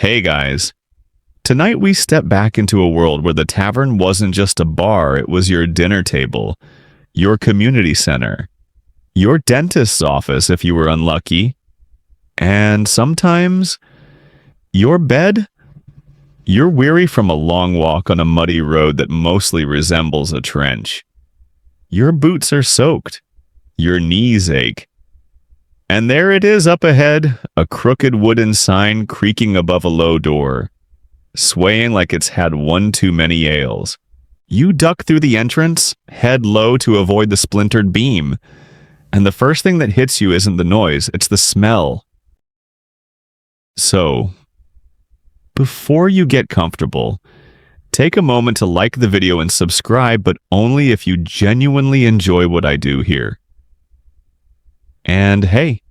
Hey guys, tonight we step back into a world where the tavern wasn't just a bar, it was your dinner table, your community center, your dentist's office if you were unlucky, and sometimes your bed. You're weary from a long walk on a muddy road that mostly resembles a trench. Your boots are soaked, your knees ache, and there it is up ahead, a crooked wooden sign creaking above a low door, swaying like it's had one too many ales. You duck through the entrance, head low to avoid the splintered beam, and the first thing that hits you isn't the noise, it's the smell. So, before you get comfortable, take a moment to like the video and subscribe, but only if you genuinely enjoy what I do here. And hey,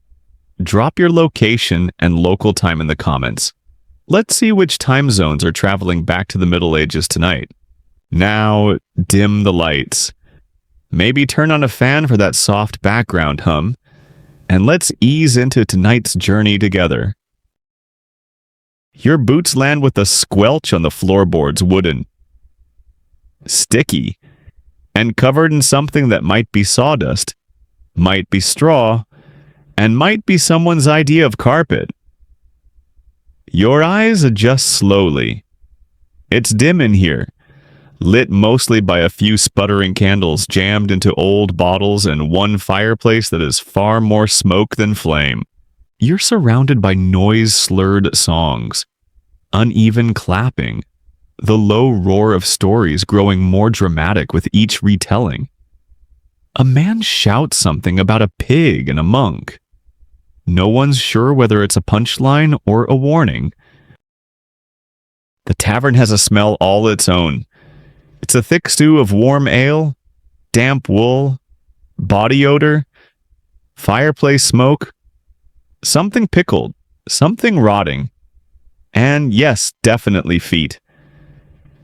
drop your location and local time in the comments. Let's see which time zones are traveling back to the Middle Ages tonight. Now, dim the lights. Maybe turn on a fan for that soft background hum, and let's ease into tonight's journey together. Your boots land with a squelch on the floorboards, wooden, sticky, and covered in something that might be sawdust, might be straw, and might be someone's idea of carpet. Your eyes adjust slowly. It's dim in here, lit mostly by a few sputtering candles jammed into old bottles and one fireplace that is far more smoke than flame. You're surrounded by noise-slurred songs, uneven clapping, the low roar of stories growing more dramatic with each retelling. A man shouts something about a pig and a monk. No one's sure whether it's a punchline or a warning. The tavern has a smell all its own. It's a thick stew of warm ale, damp wool, body odor, fireplace smoke, something pickled, something rotting, and yes, definitely feet.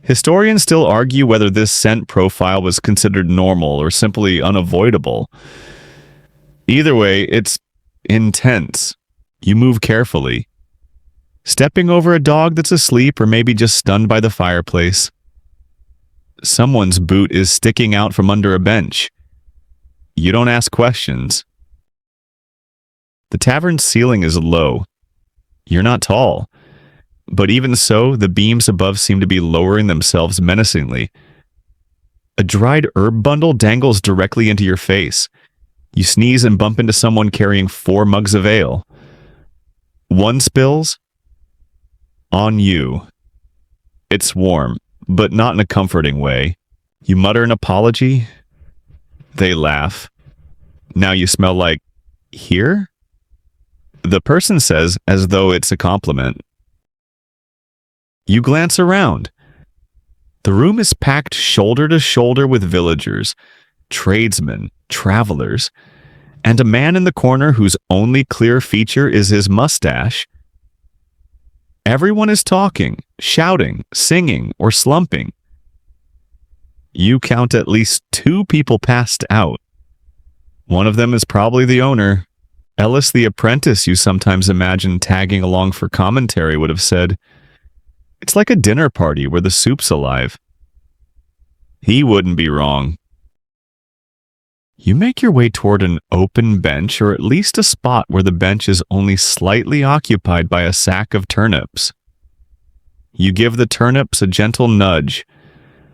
Historians still argue whether this scent profile was considered normal or simply unavoidable. Either way, it's intense. You move carefully, stepping over a dog that's asleep or maybe just stunned by the fireplace. Someone's boot is sticking out from under a bench. You don't ask questions. The tavern's ceiling is low. You're not tall. But even so, the beams above seem to be lowering themselves menacingly. A dried herb bundle dangles directly into your face. You sneeze and bump into someone carrying 4 mugs of ale. One spills on you. It's warm, but not in a comforting way. You mutter an apology. They laugh. Now you smell like here? The person says as though it's a compliment. You glance around. The room is packed shoulder to shoulder with villagers, tradesmen, travelers, and a man in the corner whose only clear feature is his mustache. Everyone is talking, shouting, singing, or slumping. You count at least 2 people passed out. One of them is probably the owner. Ellis, the apprentice you sometimes imagine tagging along for commentary, would have said, "It's like a dinner party where the soup's alive." He wouldn't be wrong. You make your way toward an open bench, or at least a spot where the bench is only slightly occupied by a sack of turnips. You give the turnips a gentle nudge.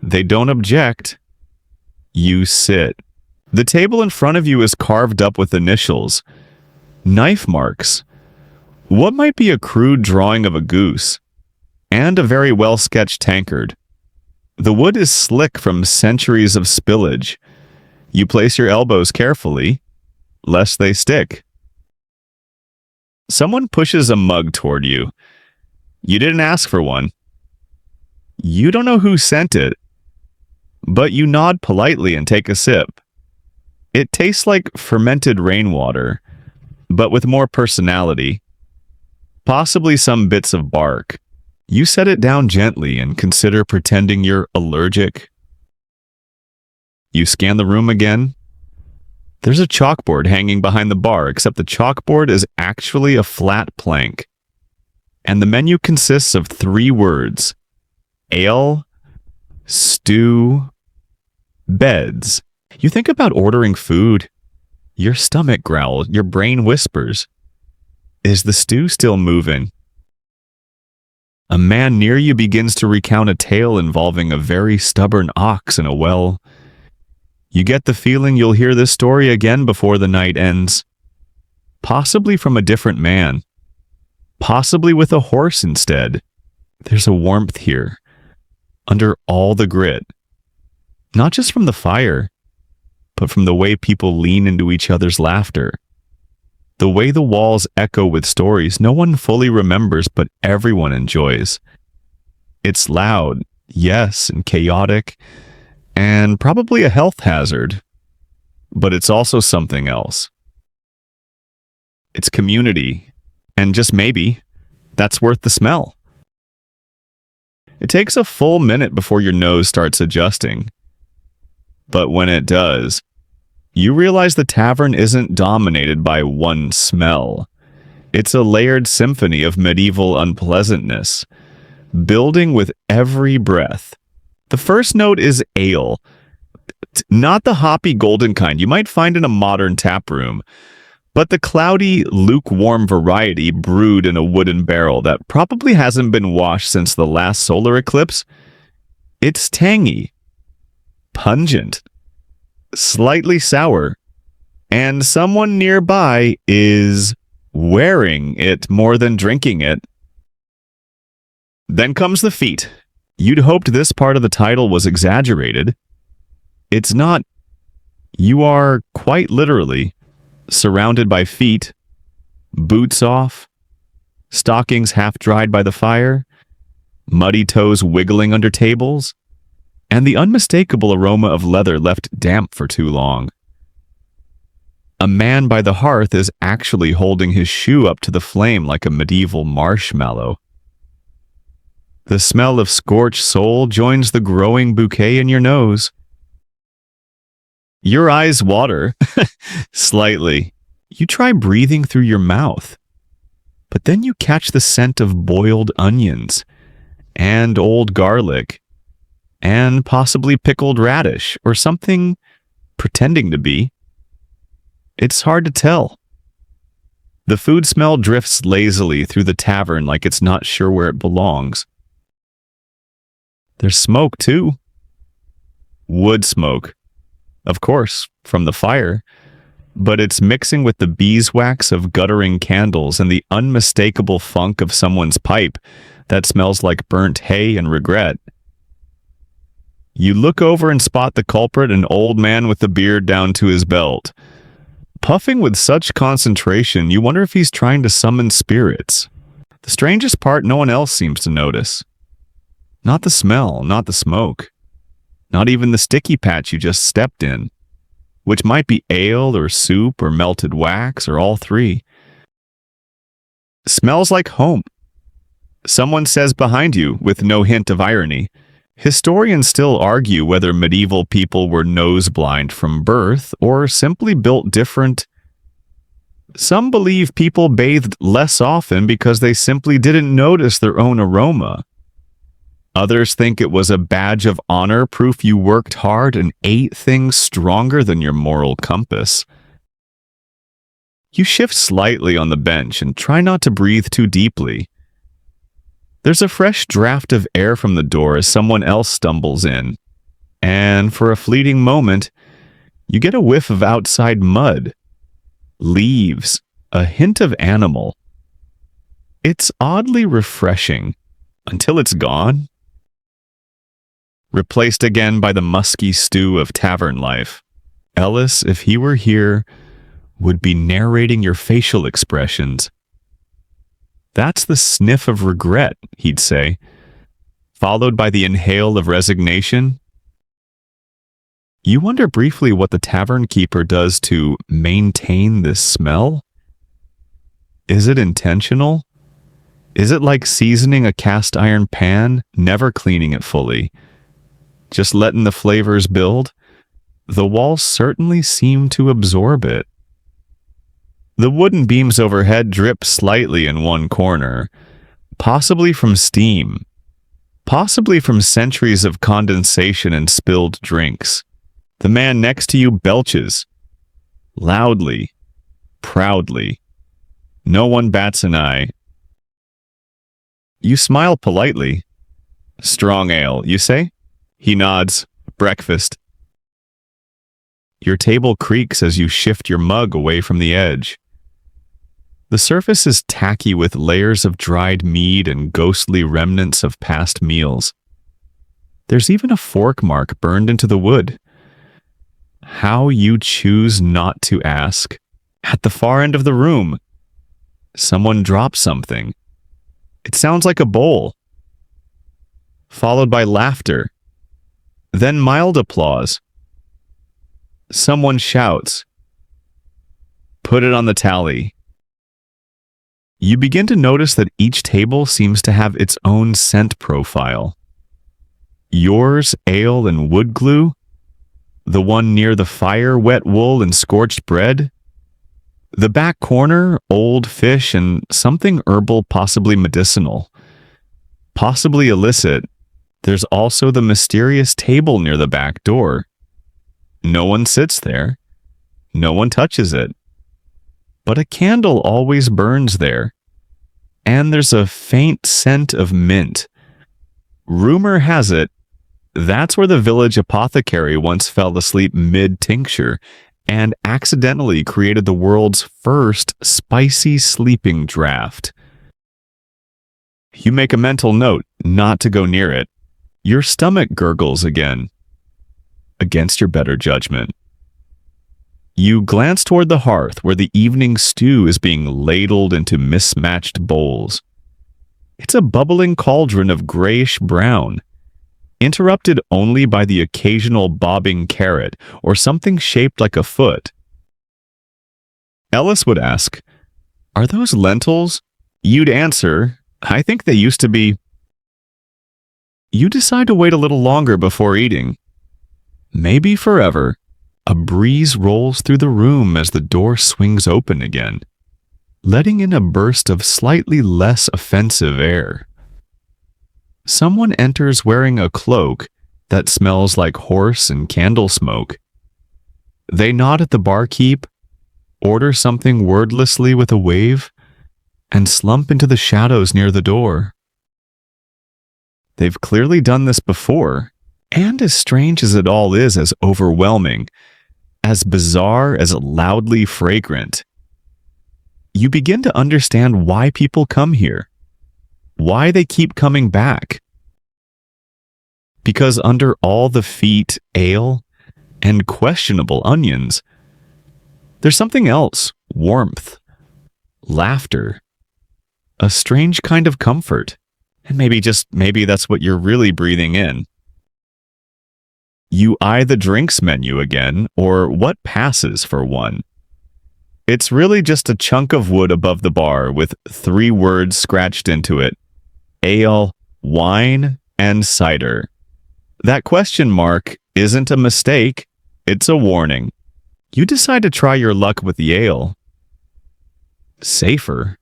They don't object. You sit. The table in front of you is carved up with initials, knife marks, what might be a crude drawing of a goose, and a very well-sketched tankard. The wood is slick from centuries of spillage. You place your elbows carefully, lest they stick. Someone pushes a mug toward you. You didn't ask for one. You don't know who sent it, but you nod politely and take a sip. It tastes like fermented rainwater, but with more personality. Possibly some bits of bark. You set it down gently and consider pretending you're allergic. You scan the room again. There's a chalkboard hanging behind the bar, except the chalkboard is actually a flat plank. And the menu consists of 3 words: ale, stew, beds. You think about ordering food. Your stomach growls, your brain whispers. Is the stew still moving? A man near you begins to recount a tale involving a very stubborn ox in a well. You get the feeling you'll hear this story again before the night ends. Possibly from a different man. Possibly with a horse instead. There's a warmth here, under all the grit. Not just from the fire, but from the way people lean into each other's laughter. The way the walls echo with stories no one fully remembers but everyone enjoys. It's loud, yes, and chaotic, and probably a health hazard, but it's also something else. It's community, and just maybe, that's worth the smell. It takes a full minute before your nose starts adjusting. But when it does, you realize the tavern isn't dominated by one smell. It's a layered symphony of medieval unpleasantness, building with every breath. The first note is ale. Not the hoppy golden kind you might find in a modern tap room, but the cloudy, lukewarm variety brewed in a wooden barrel that probably hasn't been washed since the last solar eclipse. It's tangy, pungent, slightly sour, and someone nearby is wearing it more than drinking it. Then comes the feet. You'd hoped this part of the title was exaggerated. It's not. You are, quite literally, surrounded by feet, boots off, stockings half-dried by the fire, muddy toes wiggling under tables, and the unmistakable aroma of leather left damp for too long. A man by the hearth is actually holding his shoe up to the flame like a medieval marshmallow. The smell of scorched soul joins the growing bouquet in your nose. Your eyes water, slightly. You try breathing through your mouth, but then you catch the scent of boiled onions, and old garlic, and possibly pickled radish, or something pretending to be. It's hard to tell. The food smell drifts lazily through the tavern like it's not sure where it belongs. There's smoke, too. Wood smoke. Of course, from the fire, but it's mixing with the beeswax of guttering candles and the unmistakable funk of someone's pipe that smells like burnt hay and regret. You look over and spot the culprit, an old man with the beard down to his belt. Puffing with such concentration, you wonder if he's trying to summon spirits. The strangest part no one else seems to notice. Not the smell, not the smoke. Not even the sticky patch you just stepped in, which might be ale or soup or melted wax or all 3. Smells like home. Someone says behind you with no hint of irony. Historians still argue whether medieval people were nose-blind from birth or simply built different. Some believe people bathed less often because they simply didn't notice their own aroma. Others think it was a badge of honor, proof you worked hard and ate things stronger than your moral compass. You shift slightly on the bench and try not to breathe too deeply. There's a fresh draft of air from the door as someone else stumbles in, and for a fleeting moment, you get a whiff of outside mud, leaves, a hint of animal. It's oddly refreshing, until it's gone. Replaced again by the musky stew of tavern life. Ellis, if he were here, would be narrating your facial expressions. That's the sniff of regret, he'd say, followed by the inhale of resignation. You wonder briefly what the tavern keeper does to maintain this smell? Is it intentional? Is it like seasoning a cast iron pan, never cleaning it fully? Just letting the flavors build? The walls certainly seem to absorb it. The wooden beams overhead drip slightly in one corner, possibly from steam, possibly from centuries of condensation and spilled drinks. The man next to you belches, loudly, proudly. No one bats an eye. You smile politely. Strong ale, you say? He nods. Breakfast. Your table creaks as you shift your mug away from the edge. The surface is tacky with layers of dried mead and ghostly remnants of past meals. There's even a fork mark burned into the wood. How you choose not to ask. At the far end of the room, someone drops something. It sounds like a bowl, followed by laughter, then mild applause. Someone shouts, "Put it on the tally." You begin to notice that each table seems to have its own scent profile. Yours, ale and wood glue. The one near the fire, wet wool and scorched bread. The back corner, old fish and something herbal, possibly medicinal. Possibly illicit. There's also the mysterious table near the back door. No one sits there. No one touches it. But a candle always burns there. And there's a faint scent of mint. Rumor has it, that's where the village apothecary once fell asleep mid-tincture and accidentally created the world's first spicy sleeping draught. You make a mental note not to go near it. Your stomach gurgles again, against your better judgment. You glance toward the hearth where the evening stew is being ladled into mismatched bowls. It's a bubbling cauldron of grayish-brown, interrupted only by the occasional bobbing carrot or something shaped like a foot. Ellis would ask, "Are those lentils?" You'd answer, "I think they used to be." You decide to wait a little longer before eating. Maybe forever. A breeze rolls through the room as the door swings open again, letting in a burst of slightly less offensive air. Someone enters wearing a cloak that smells like horse and candle smoke. They nod at the barkeep, order something wordlessly with a wave, and slump into the shadows near the door. They've clearly done this before, and as strange as it all is, as overwhelming, as bizarre, as loudly fragrant, you begin to understand why people come here, why they keep coming back. Because under all the feet, ale, and questionable onions, there's something else, warmth, laughter, a strange kind of comfort, and maybe that's what you're really breathing in. You eye the drinks menu again, or what passes for one. It's really just a chunk of wood above the bar with 3 words scratched into it: ale, wine, and cider. That question mark isn't a mistake, it's a warning. You decide to try your luck with the ale. Safer?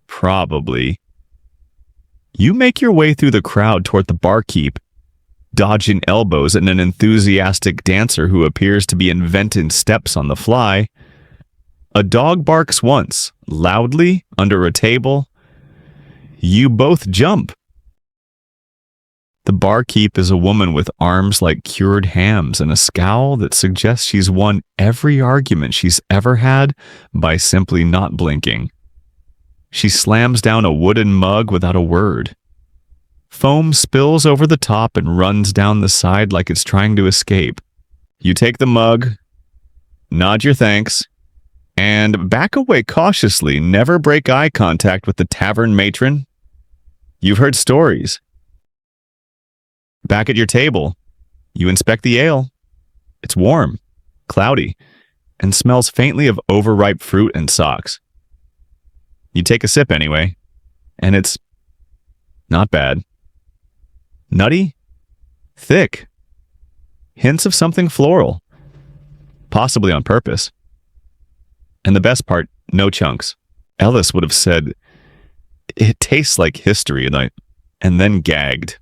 Probably. You make your way through the crowd toward the barkeep, dodging elbows at an enthusiastic dancer who appears to be inventing steps on the fly. A dog barks once, loudly, under a table. You both jump. The barkeep is a woman with arms like cured hams and a scowl that suggests she's won every argument she's ever had by simply not blinking. She slams down a wooden mug without a word. Foam spills over the top and runs down the side like it's trying to escape. You take the mug, nod your thanks, and back away cautiously. Never break eye contact with the tavern matron. You've heard stories. Back at your table, you inspect the ale. It's warm, cloudy, and smells faintly of overripe fruit and socks. You take a sip anyway, and it's not bad. Nutty, thick, hints of something floral, possibly on purpose. And the best part, no chunks. Ellis would have said, It tastes like history, and then gagged.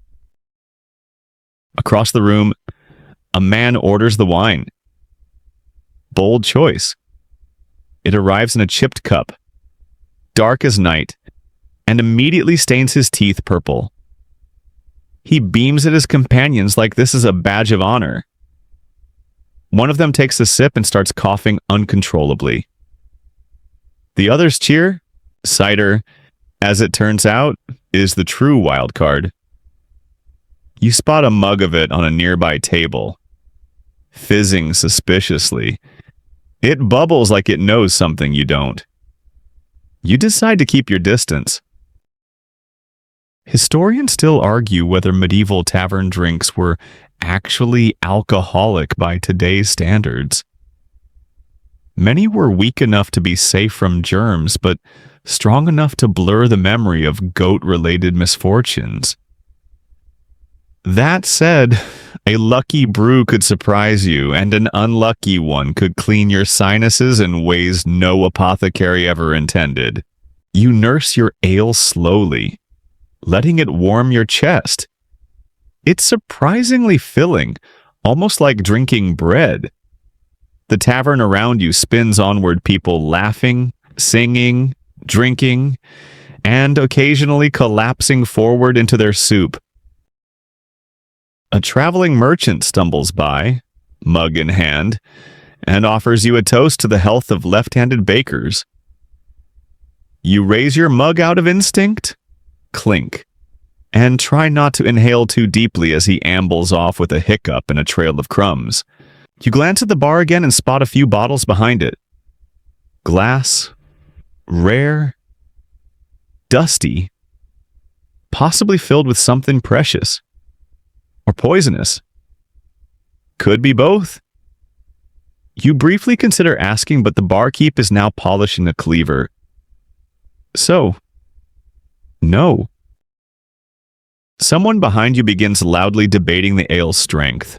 Across the room, a man orders the wine. Bold choice. It arrives in a chipped cup, dark as night, and immediately stains his teeth purple. He beams at his companions like this is a badge of honor. One of them takes a sip and starts coughing uncontrollably. The others cheer. Cider, as it turns out, is the true wild card. You spot a mug of it on a nearby table, fizzing suspiciously. It bubbles like it knows something you don't. You decide to keep your distance. Historians still argue whether medieval tavern drinks were actually alcoholic by today's standards. Many were weak enough to be safe from germs, but strong enough to blur the memory of goat-related misfortunes. That said, a lucky brew could surprise you, and an unlucky one could clean your sinuses in ways no apothecary ever intended. You nurse your ale slowly, letting it warm your chest. It's surprisingly filling, almost like drinking bread. The tavern around you spins onward, people laughing, singing, drinking, and occasionally collapsing forward into their soup. A traveling merchant stumbles by, mug in hand, and offers you a toast to the health of left-handed bakers. You raise your mug out of instinct, clink, and try not to inhale too deeply as he ambles off with a hiccup and a trail of crumbs. You glance at the bar again and spot a few bottles behind it. Glass, rare, dusty, possibly filled with something precious. Or poisonous. Could be both. You briefly consider asking, but the barkeep is now polishing a cleaver. So, no. Someone behind you begins loudly debating the ale's strength,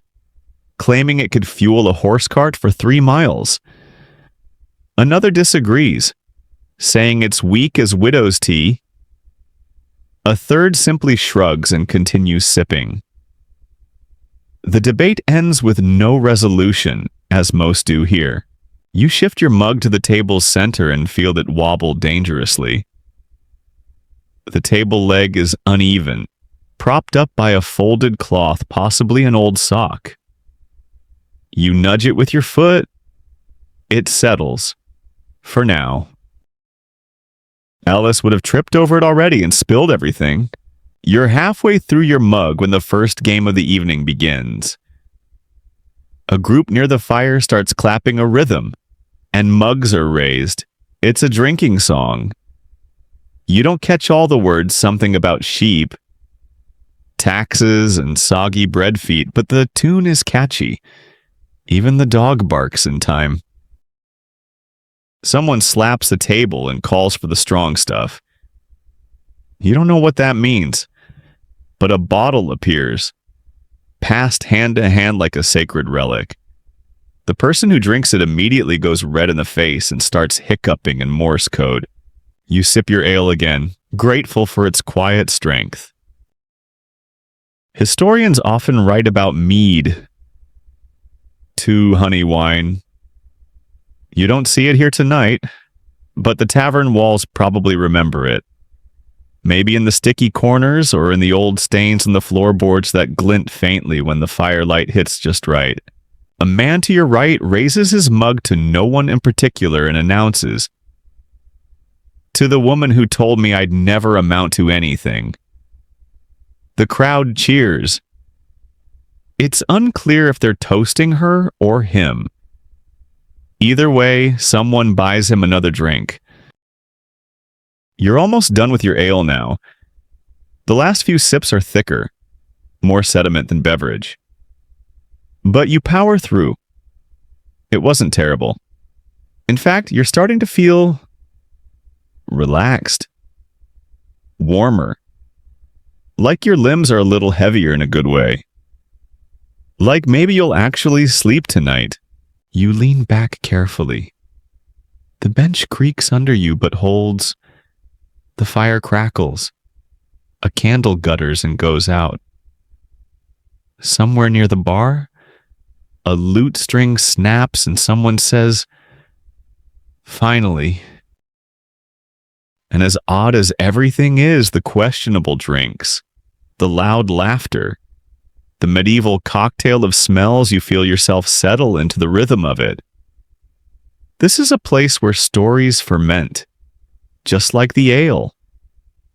claiming it could fuel a horse cart for 3 miles. Another disagrees, saying it's weak as widow's tea. A third simply shrugs and continues sipping. The debate ends with no resolution, as most do here. You shift your mug to the table's center and feel it wobble dangerously. The table leg is uneven, propped up by a folded cloth, possibly an old sock. You nudge it with your foot. It settles. For now. Alice would have tripped over it already and spilled everything. You're halfway through your mug when the first game of the evening begins. A group near the fire starts clapping a rhythm, and mugs are raised. It's a drinking song. You don't catch all the words, something about sheep, taxes, and soggy bread feet, but the tune is catchy. Even the dog barks in time. Someone slaps the table and calls for the strong stuff. You don't know what that means, but a bottle appears, passed hand to hand like a sacred relic. The person who drinks it immediately goes red in the face and starts hiccuping in Morse code. You sip your ale again, grateful for its quiet strength. Historians often write about mead, too honey wine. You don't see it here tonight, but the tavern walls probably remember it. Maybe in the sticky corners or in the old stains on the floorboards that glint faintly when the firelight hits just right. A man to your right raises his mug to no one in particular and announces, "To the woman who told me I'd never amount to anything." The crowd cheers. It's unclear if they're toasting her or him. Either way, someone buys him another drink. You're almost done with your ale now. The last few sips are thicker, more sediment than beverage. But you power through. It wasn't terrible. In fact, you're starting to feel relaxed, warmer, like your limbs are a little heavier in a good way. Like maybe you'll actually sleep tonight. You lean back carefully. The bench creaks under you but holds The fire crackles. A candle gutters and goes out. Somewhere near the bar, a lute string snaps and someone says, "Finally." And as odd as everything is, the questionable drinks, the loud laughter, the medieval cocktail of smells, you feel yourself settle into the rhythm of it. This is a place where stories ferment, just like the ale,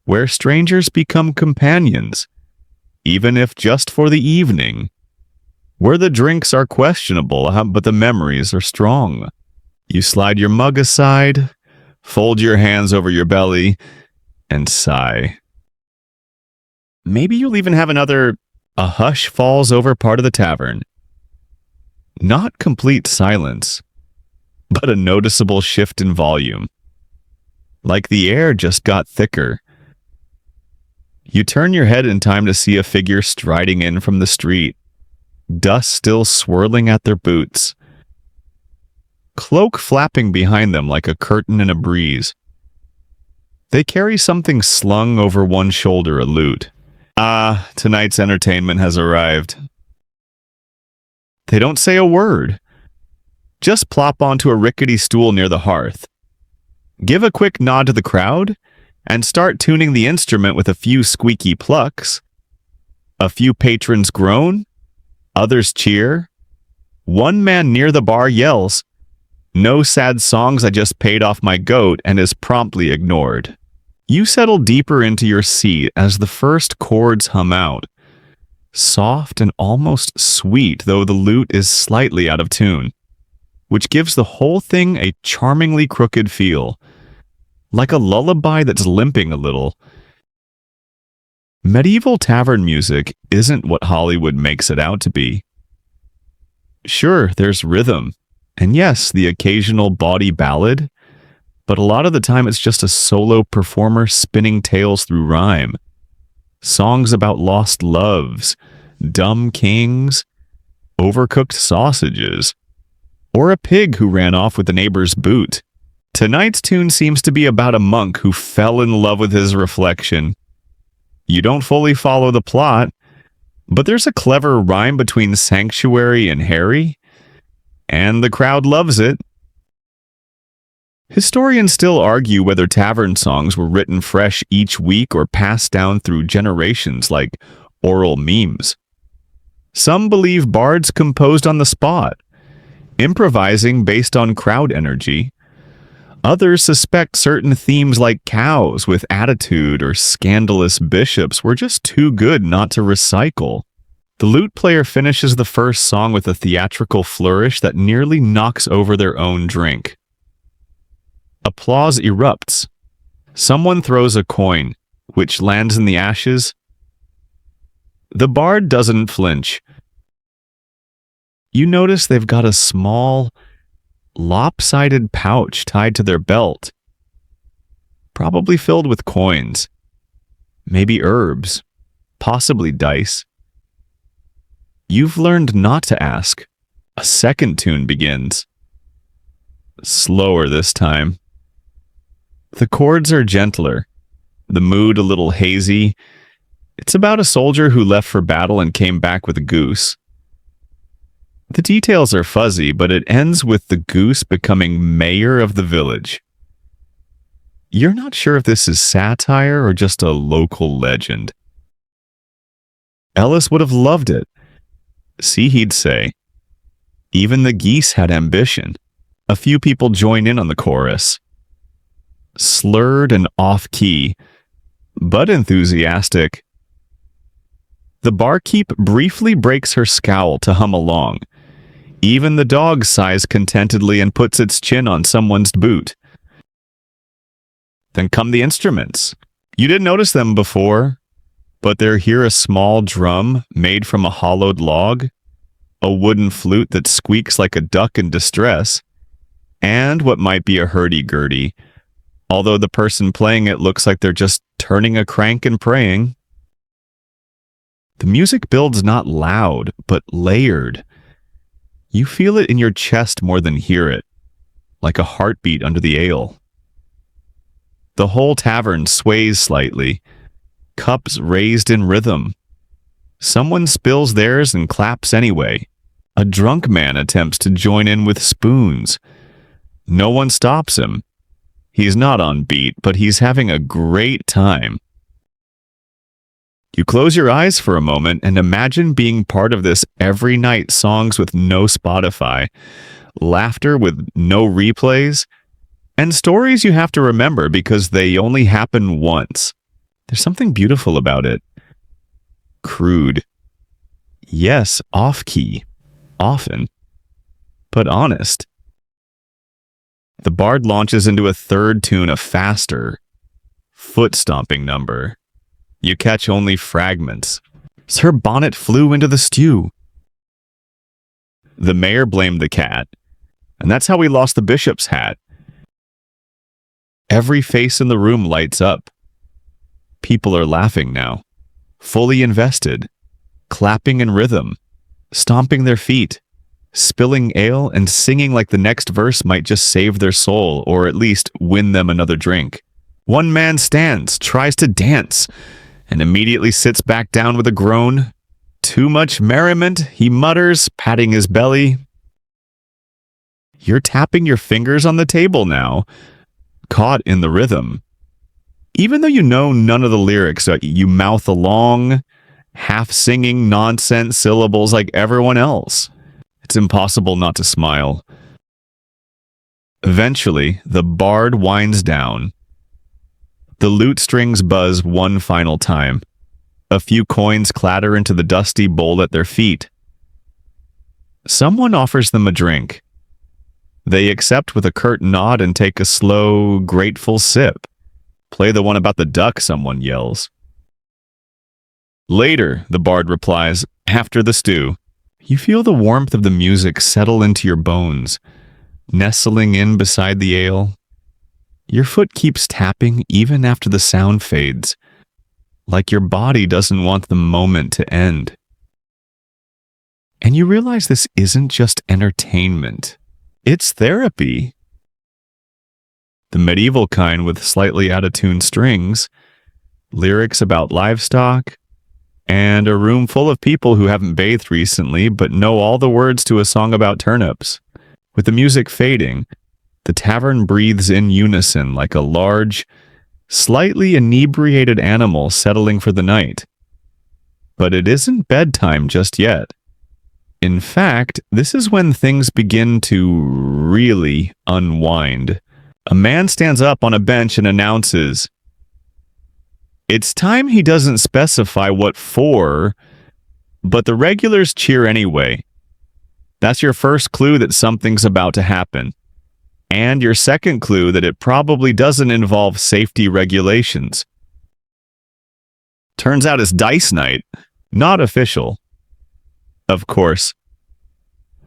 where strangers become companions, even if just for the evening, where the drinks are questionable, but the memories are strong. You slide your mug aside, fold your hands over your belly, and sigh. Maybe you'll even have a hush falls over part of the tavern. Not complete silence, but a noticeable shift in volume. Like the air just got thicker. You turn your head in time to see a figure striding in from the street, dust still swirling at their boots, cloak flapping behind them like a curtain in a breeze. They carry something slung over one shoulder, a lute. Ah, tonight's entertainment has arrived. They don't say a word. Just plop onto a rickety stool near the hearth. Give a quick nod to the crowd, and start tuning the instrument with a few squeaky plucks. A few patrons groan, others cheer. One man near the bar yells, "No sad songs, I just paid off my goat," and is promptly ignored. You settle deeper into your seat as the first chords hum out. Soft and almost sweet, though the lute is slightly out of tune, which gives the whole thing a charmingly crooked feel, like a lullaby that's limping a little. Medieval tavern music isn't what Hollywood makes it out to be. Sure, there's rhythm, and yes, the occasional bawdy ballad, but a lot of the time it's just a solo performer spinning tales through rhyme. Songs about lost loves, dumb kings, overcooked sausages, or a pig who ran off with the neighbor's boot. Tonight's tune seems to be about a monk who fell in love with his reflection. You don't fully follow the plot, but there's a clever rhyme between sanctuary and Harry, and the crowd loves it. Historians still argue whether tavern songs were written fresh each week or passed down through generations like oral memes. Some believe bards composed on the spot, improvising based on crowd energy. Others suspect certain themes like cows with attitude or scandalous bishops were just too good not to recycle. The lute player finishes the first song with a theatrical flourish that nearly knocks over their own drink. Applause erupts. Someone throws a coin, which lands in the ashes. The bard doesn't flinch. You notice they've got a small, lopsided pouch tied to their belt, probably filled with coins, maybe herbs, possibly dice. You've learned not to ask. A second tune begins. Slower this time. The chords are gentler, the mood a little hazy. It's about a soldier who left for battle and came back with a goose. The details are fuzzy, but it ends with the goose becoming mayor of the village. You're not sure if this is satire or just a local legend. Ellis would have loved it. See, he'd say. Even the geese had ambition. A few people join in on the chorus. Slurred and off-key, but enthusiastic. The barkeep briefly breaks her scowl to hum along. Even the dog sighs contentedly and puts its chin on someone's boot. Then come the instruments. You didn't notice them before, but they're here: a small drum made from a hollowed log, a wooden flute that squeaks like a duck in distress, and what might be a hurdy-gurdy, although the person playing it looks like they're just turning a crank and praying. The music builds not loud, but layered. You feel it in your chest more than hear it, like a heartbeat under the ale. The whole tavern sways slightly, cups raised in rhythm. Someone spills theirs and claps anyway. A drunk man attempts to join in with spoons. No one stops him. He's not on beat, but he's having a great time. You close your eyes for a moment and imagine being part of this every night songs with no Spotify, laughter with no replays, and stories you have to remember because they only happen once. There's something beautiful about it. Crude. Yes, off-key. Often. But honest. The bard launches into a third tune, a faster, foot-stomping number. You catch only fragments. Her bonnet flew into the stew. The mayor blamed the cat, and that's how we lost the bishop's hat. Every face in the room lights up. People are laughing now, fully invested, clapping in rhythm, stomping their feet, spilling ale and singing like the next verse might just save their soul or at least win them another drink. One man stands, tries to dance, and immediately sits back down with a groan. Too much merriment, he mutters, patting his belly. You're tapping your fingers on the table now, caught in the rhythm. Even though you know none of the lyrics, you mouth along, half-singing nonsense syllables like everyone else. It's impossible not to smile. Eventually, the bard winds down. The lute strings buzz one final time. A few coins clatter into the dusty bowl at their feet. Someone offers them a drink. They accept with a curt nod and take a slow, grateful sip. Play the one about the duck, someone yells. Later, the bard replies, after the stew. You feel the warmth of the music settle into your bones, nestling in beside the ale. Your foot keeps tapping even after the sound fades, like your body doesn't want the moment to end. And you realize this isn't just entertainment. It's therapy. The medieval kind with slightly out-of-tune strings, lyrics about livestock, and a room full of people who haven't bathed recently but know all the words to a song about turnips. With the music fading, the tavern breathes in unison like a large, slightly inebriated animal settling for the night. But it isn't bedtime just yet. In fact, this is when things begin to really unwind. A man stands up on a bench and announces, "It's time." He doesn't specify what for, but the regulars cheer anyway. That's your first clue that something's about to happen. And your second clue that it probably doesn't involve safety regulations. Turns out it's dice night, not official. Of course,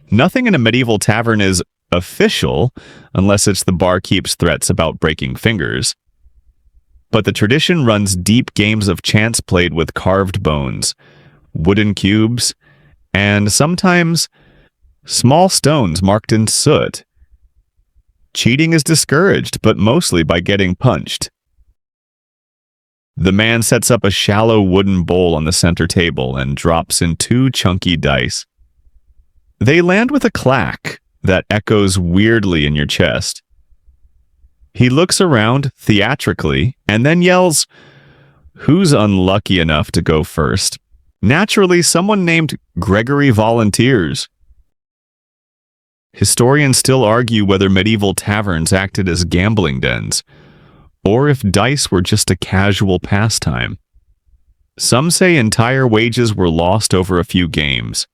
nothing in a medieval tavern is official unless it's the barkeep's threats about breaking fingers. But the tradition runs deep games of chance played with carved bones, wooden cubes, and sometimes small stones marked in soot. Cheating is discouraged, but mostly by getting punched. The man sets up a shallow wooden bowl on the center table and drops in 2 chunky dice. They land with a clack that echoes weirdly in your chest. He looks around theatrically and then yells, "Who's unlucky enough to go first?" Naturally, someone named Gregory volunteers. Historians still argue whether medieval taverns acted as gambling dens, or if dice were just a casual pastime. Some say entire wages were lost over a few games.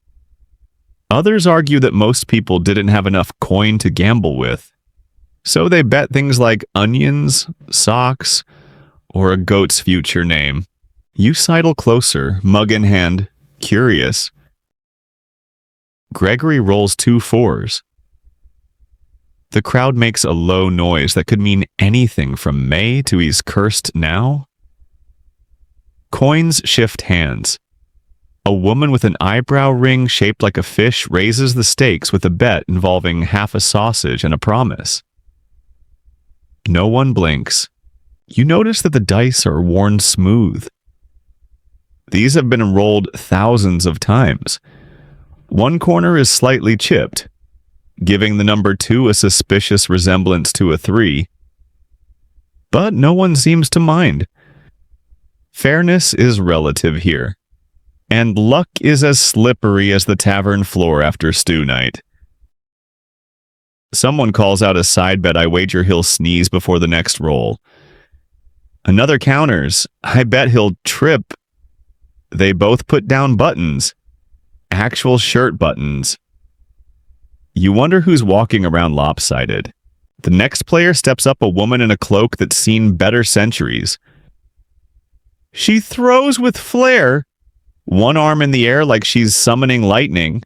Others argue that most people didn't have enough coin to gamble with, so they bet things like onions, socks, or a goat's future name. You sidle closer, mug in hand, curious. Gregory rolls 2 4s. The crowd makes a low noise that could mean anything from May to he's cursed now. Coins shift hands. A woman with an eyebrow ring shaped like a fish raises the stakes with a bet involving half a sausage and a promise. No one blinks. You notice that the dice are worn smooth. These have been rolled thousands of times. One corner is slightly chipped, giving the number 2 a suspicious resemblance to a 3. But no one seems to mind. Fairness is relative here, and luck is as slippery as the tavern floor after stew night. Someone calls out a side bet. I wager he'll sneeze before the next roll. Another counters. I bet he'll trip. They both put down buttons. Actual shirt buttons. You wonder who's walking around lopsided. The next player steps up, a woman in a cloak that's seen better centuries. She throws with flair, one arm in the air like she's summoning lightning.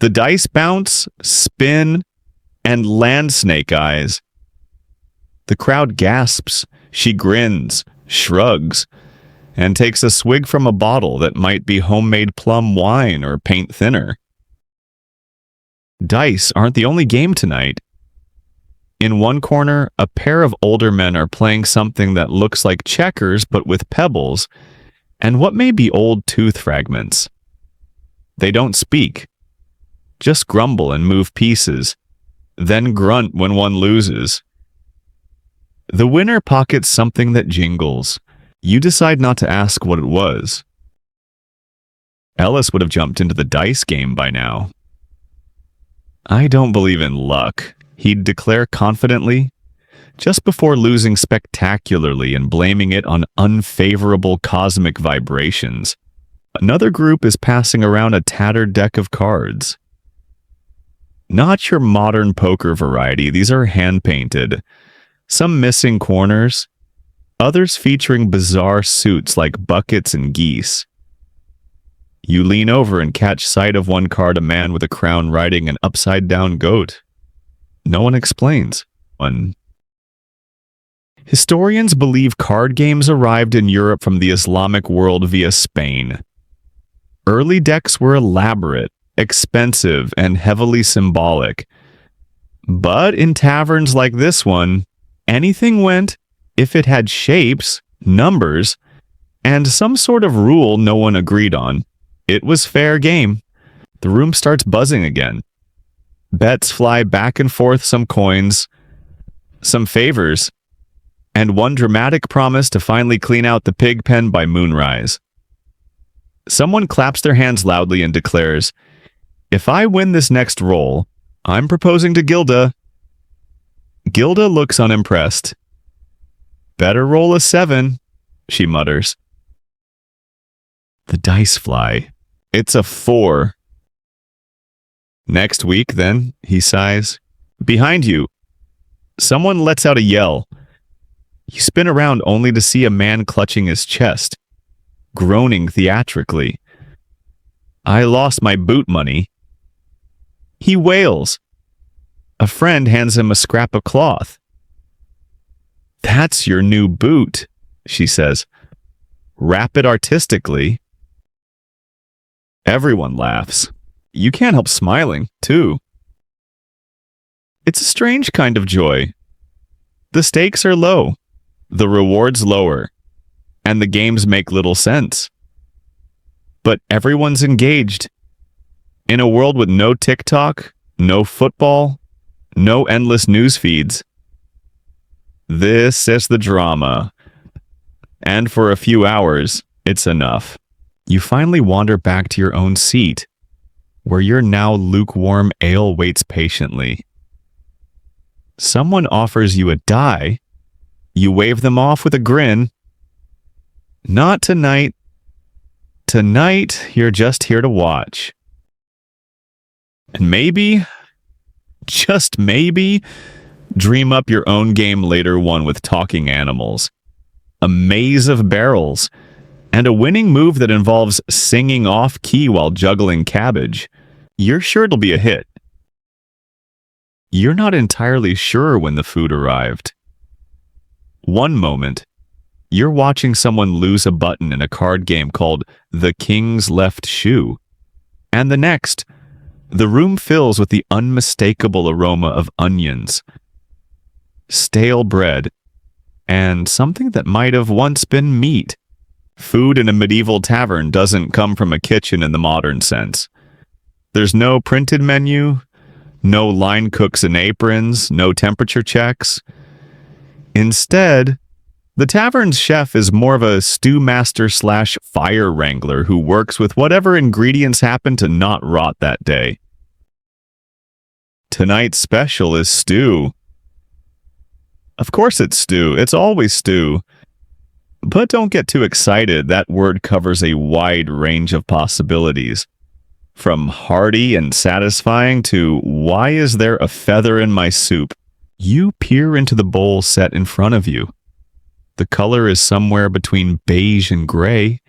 The dice bounce, spin, and land snake eyes. The crowd gasps. She grins, shrugs, and takes a swig from a bottle that might be homemade plum wine or paint thinner. Dice aren't the only game tonight. In one corner, a pair of older men are playing something that looks like checkers but with pebbles and what may be old tooth fragments. They don't speak, just grumble and move pieces, then grunt when one loses. The winner pockets something that jingles. You decide not to ask what it was. Ellis would have jumped into the dice game by now. I don't believe in luck, he'd declare confidently, just before losing spectacularly and blaming it on unfavorable cosmic vibrations. Another group is passing around a tattered deck of cards. Not your modern poker variety, these are hand-painted. Some missing corners, others featuring bizarre suits like buckets and geese. You lean over and catch sight of one card, a man with a crown riding an upside-down goat. No one explains. Historians believe card games arrived in Europe from the Islamic world via Spain. Early decks were elaborate, expensive, and heavily symbolic. But in taverns like this one, anything went if it had shapes, numbers, and some sort of rule no one agreed on. It was fair game. The room starts buzzing again. Bets fly back and forth, some coins, some favors, and one dramatic promise to finally clean out the pig pen by moonrise. Someone claps their hands loudly and declares, "If I win this next roll, I'm proposing to Gilda." Gilda looks unimpressed. "Better roll a 7, she mutters. The dice fly. It's a 4. "Next week, then," he sighs. "Behind you." Someone lets out a yell. You spin around only to see a man clutching his chest, groaning theatrically. "I lost my boot money." He wails. A friend hands him a scrap of cloth. "That's your new boot," she says. "Wrap it artistically." Everyone laughs. You can't help smiling, too. It's a strange kind of joy. The stakes are low, the rewards lower, and the games make little sense. But everyone's engaged. In a world with no TikTok, no football, no endless news feeds. This is the drama. And for a few hours, it's enough. You finally wander back to your own seat, where your now lukewarm ale waits patiently. Someone offers you a die. You wave them off with a grin. Not tonight. Tonight, you're just here to watch. And maybe, just maybe, dream up your own game later, one with talking animals, a maze of barrels, and a winning move that involves singing off-key while juggling cabbage. You're sure it'll be a hit. You're not entirely sure when the food arrived. One moment, you're watching someone lose a button in a card game called The King's Left Shoe. And the next, the room fills with the unmistakable aroma of onions, stale bread, and something that might have once been meat. Food in a medieval tavern doesn't come from a kitchen in the modern sense. There's no printed menu, no line cooks in aprons, no temperature checks. Instead, the tavern's chef is more of a stew master slash fire wrangler who works with whatever ingredients happen to not rot that day. Tonight's special is stew. Of course it's stew. It's always stew. But don't get too excited. That word covers a wide range of possibilities. From hearty and satisfying to why is there a feather in my soup? You peer into the bowl set in front of you. The color is somewhere between beige and gray.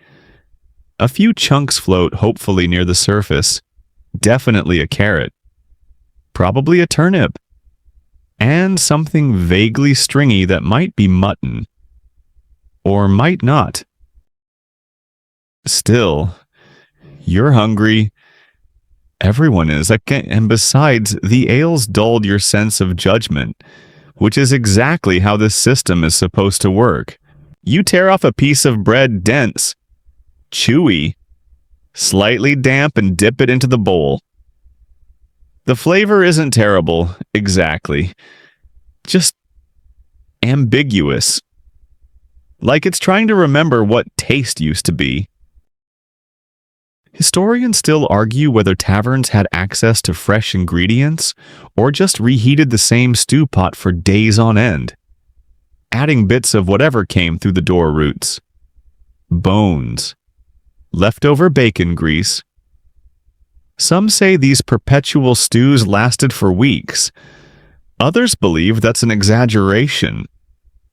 A few chunks float hopefully near the surface. Definitely a carrot. Probably a turnip. And something vaguely stringy that might be mutton. Or might not. Still, you're hungry. Everyone is. And besides, the ale's dulled your sense of judgment, which is exactly how this system is supposed to work. You tear off a piece of bread dense, chewy, slightly damp and dip it into the bowl. The flavor isn't terrible, exactly. Just ambiguous. Like it's trying to remember what taste used to be. Historians still argue whether taverns had access to fresh ingredients or just reheated the same stew pot for days on end, adding bits of whatever came through the door routes. Bones, leftover bacon grease. Some say these perpetual stews lasted for weeks. Others believe that's an exaggeration.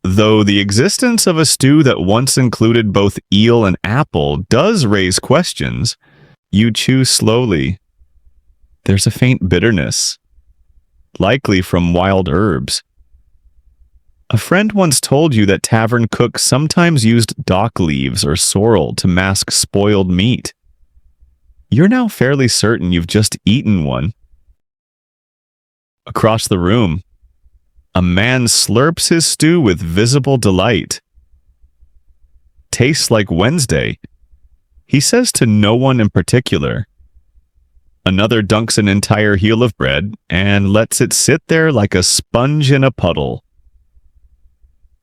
Though the existence of a stew that once included both eel and apple does raise questions, you chew slowly. There's a faint bitterness, likely from wild herbs. A friend once told you that tavern cooks sometimes used dock leaves or sorrel to mask spoiled meat. You're now fairly certain you've just eaten one. Across the room, a man slurps his stew with visible delight. Tastes like Wednesday. He says to no one in particular. Another dunks an entire heel of bread and lets it sit there like a sponge in a puddle.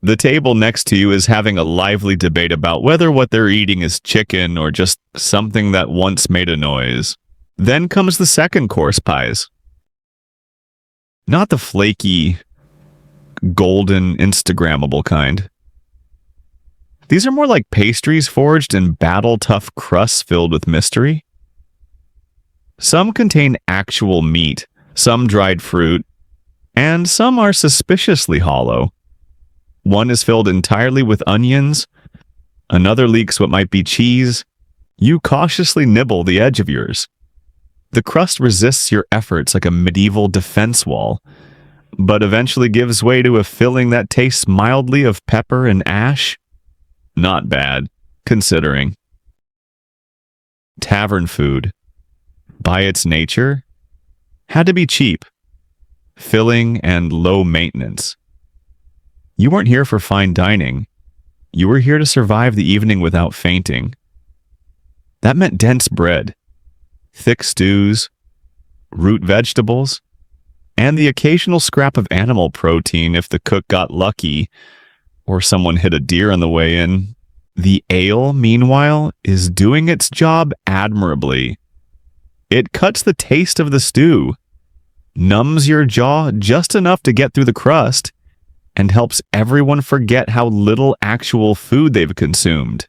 The table next to you is having a lively debate about whether what they're eating is chicken or just something that once made a noise. Then comes the second course pies. Not the flaky, golden, Instagrammable kind. These are more like pastries forged in battle-tough crusts filled with mystery. Some contain actual meat, some dried fruit, and some are suspiciously hollow. One is filled entirely with onions, another leaks what might be cheese. You cautiously nibble the edge of yours. The crust resists your efforts like a medieval defense wall, but eventually gives way to a filling that tastes mildly of pepper and ash. Not bad, considering. Tavern food, by its nature, had to be cheap, filling, and low maintenance. You weren't here for fine dining. You were here to survive the evening without fainting. That meant dense bread, thick stews, root vegetables, and the occasional scrap of animal protein if the cook got lucky or someone hit a deer on the way in. The ale, meanwhile, is doing its job admirably. It cuts the taste of the stew, numbs your jaw just enough to get through the crust, and helps everyone forget how little actual food they've consumed.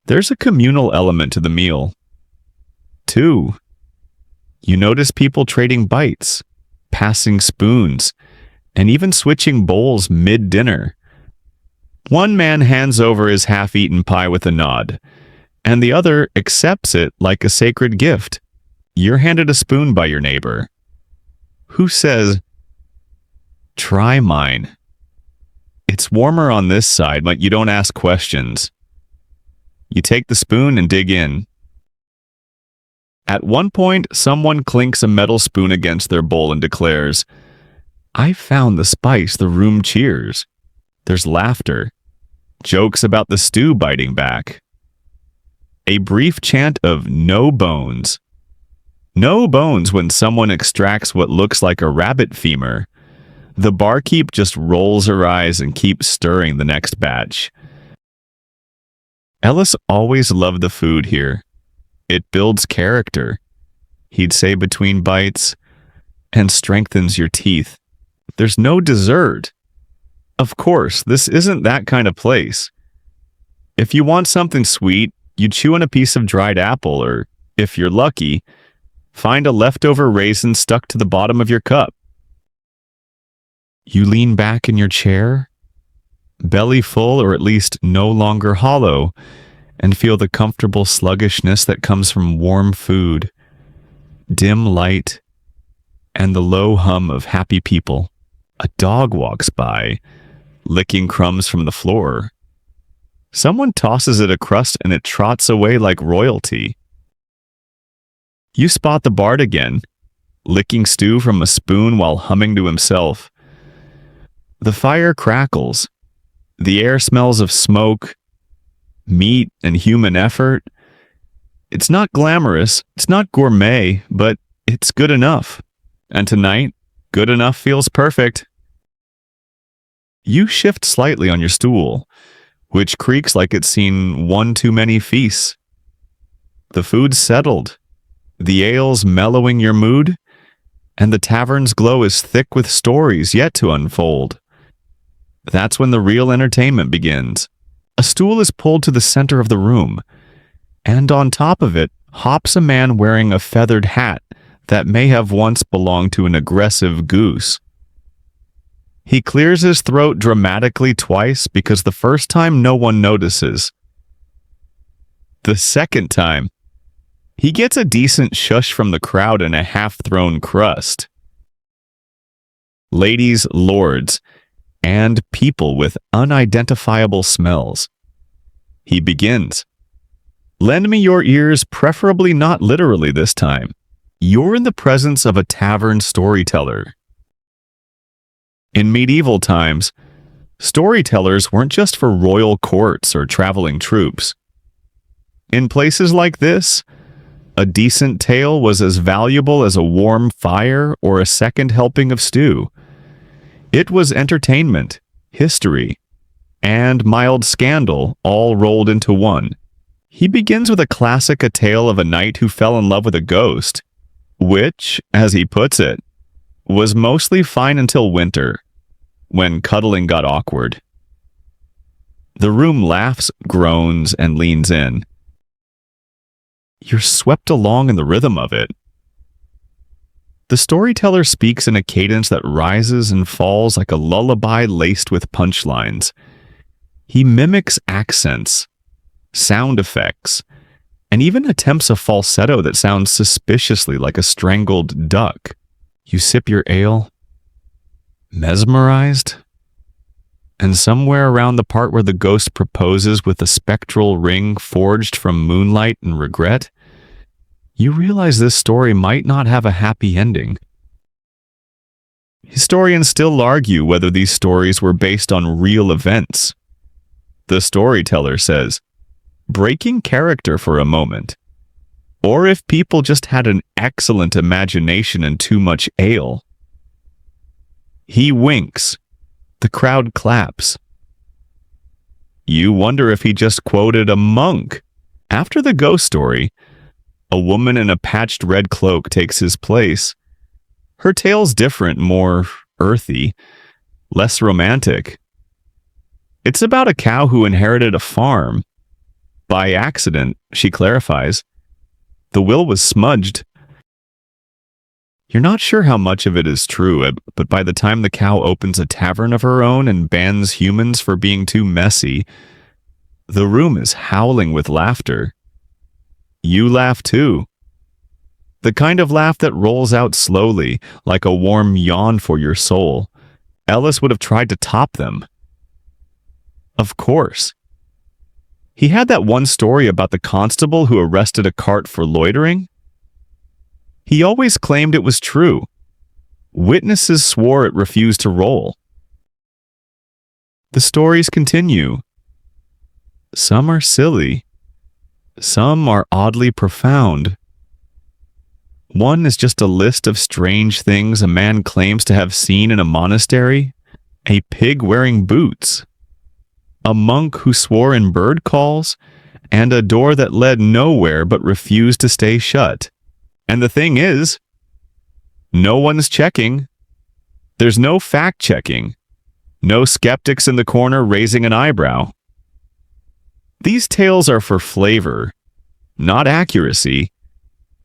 There's a communal element to the meal. 2. You notice people trading bites, passing spoons, and even switching bowls mid-dinner. One man hands over his half-eaten pie with a nod, and the other accepts it like a sacred gift. You're handed a spoon by your neighbor, who says, "Try mine. It's warmer on this side, but you don't ask questions." You take the spoon and dig in. At one point, someone clinks a metal spoon against their bowl and declares, "I found the spice the room cheers." There's laughter, jokes about the stew biting back, a brief chant of no bones. No bones when someone extracts what looks like a rabbit femur. The barkeep just rolls her eyes and keeps stirring the next batch. Ellis always loved the food here. It builds character, he'd say between bites, and strengthens your teeth. There's no dessert. Of course, this isn't that kind of place. If you want something sweet, you chew on a piece of dried apple, or, if you're lucky, find a leftover raisin stuck to the bottom of your cup. You lean back in your chair, belly full or at least no longer hollow, and feel the comfortable sluggishness that comes from warm food, dim light, and the low hum of happy people. A dog walks by, licking crumbs from the floor. Someone tosses it a crust and it trots away like royalty. You spot the bard again, licking stew from a spoon while humming to himself. The fire crackles. The air smells of smoke, meat, and human effort. It's not glamorous, it's not gourmet, but it's good enough. And tonight, good enough feels perfect. You shift slightly on your stool, which creaks like it's seen one too many feasts. The food's settled, the ale's mellowing your mood, and the tavern's glow is thick with stories yet to unfold. That's when the real entertainment begins. A stool is pulled to the center of the room, and on top of it hops a man wearing a feathered hat that may have once belonged to an aggressive goose. He clears his throat dramatically twice because the first time no one notices. The second time, he gets a decent shush from the crowd and a half-thrown crust. Ladies, lords, and people with unidentifiable smells. He begins. Lend me your ears, preferably not literally this time. You're in the presence of a tavern storyteller. In medieval times, storytellers weren't just for royal courts or traveling troops. In places like this, a decent tale was as valuable as a warm fire or a second helping of stew. It was entertainment, history, and mild scandal all rolled into one. He begins with a classic, a tale of a knight who fell in love with a ghost, which, as he puts it, was mostly fine until winter, when cuddling got awkward. The room laughs, groans, and leans in. You're swept along in the rhythm of it. The storyteller speaks in a cadence that rises and falls like a lullaby laced with punchlines. He mimics accents, sound effects, and even attempts a falsetto that sounds suspiciously like a strangled duck. You sip your ale, mesmerized, and somewhere around the part where the ghost proposes with a spectral ring forged from moonlight and regret, you realize this story might not have a happy ending. Historians still argue whether these stories were based on real events. The storyteller says, breaking character for a moment, or if people just had an excellent imagination and too much ale. He winks. The crowd claps. You wonder if he just quoted a monk. After the ghost story, a woman in a patched red cloak takes his place. Her tale's different, more earthy, less romantic. It's about a cow who inherited a farm. By accident, she clarifies. The will was smudged. You're not sure how much of it is true, but by the time the cow opens a tavern of her own and bans humans for being too messy, the room is howling with laughter. You laugh too. The kind of laugh that rolls out slowly, like a warm yawn for your soul. Ellis would have tried to top them. Of course. He had that one story about the constable who arrested a cart for loitering. He always claimed it was true. Witnesses swore it refused to roll. The stories continue. Some are silly. Some are oddly profound. One is just a list of strange things a man claims to have seen in a monastery, a pig wearing boots, a monk who swore in bird calls, and a door that led nowhere but refused to stay shut. And the thing is, no one's checking. There's no fact-checking. No skeptics in the corner raising an eyebrow. These tales are for flavor, not accuracy.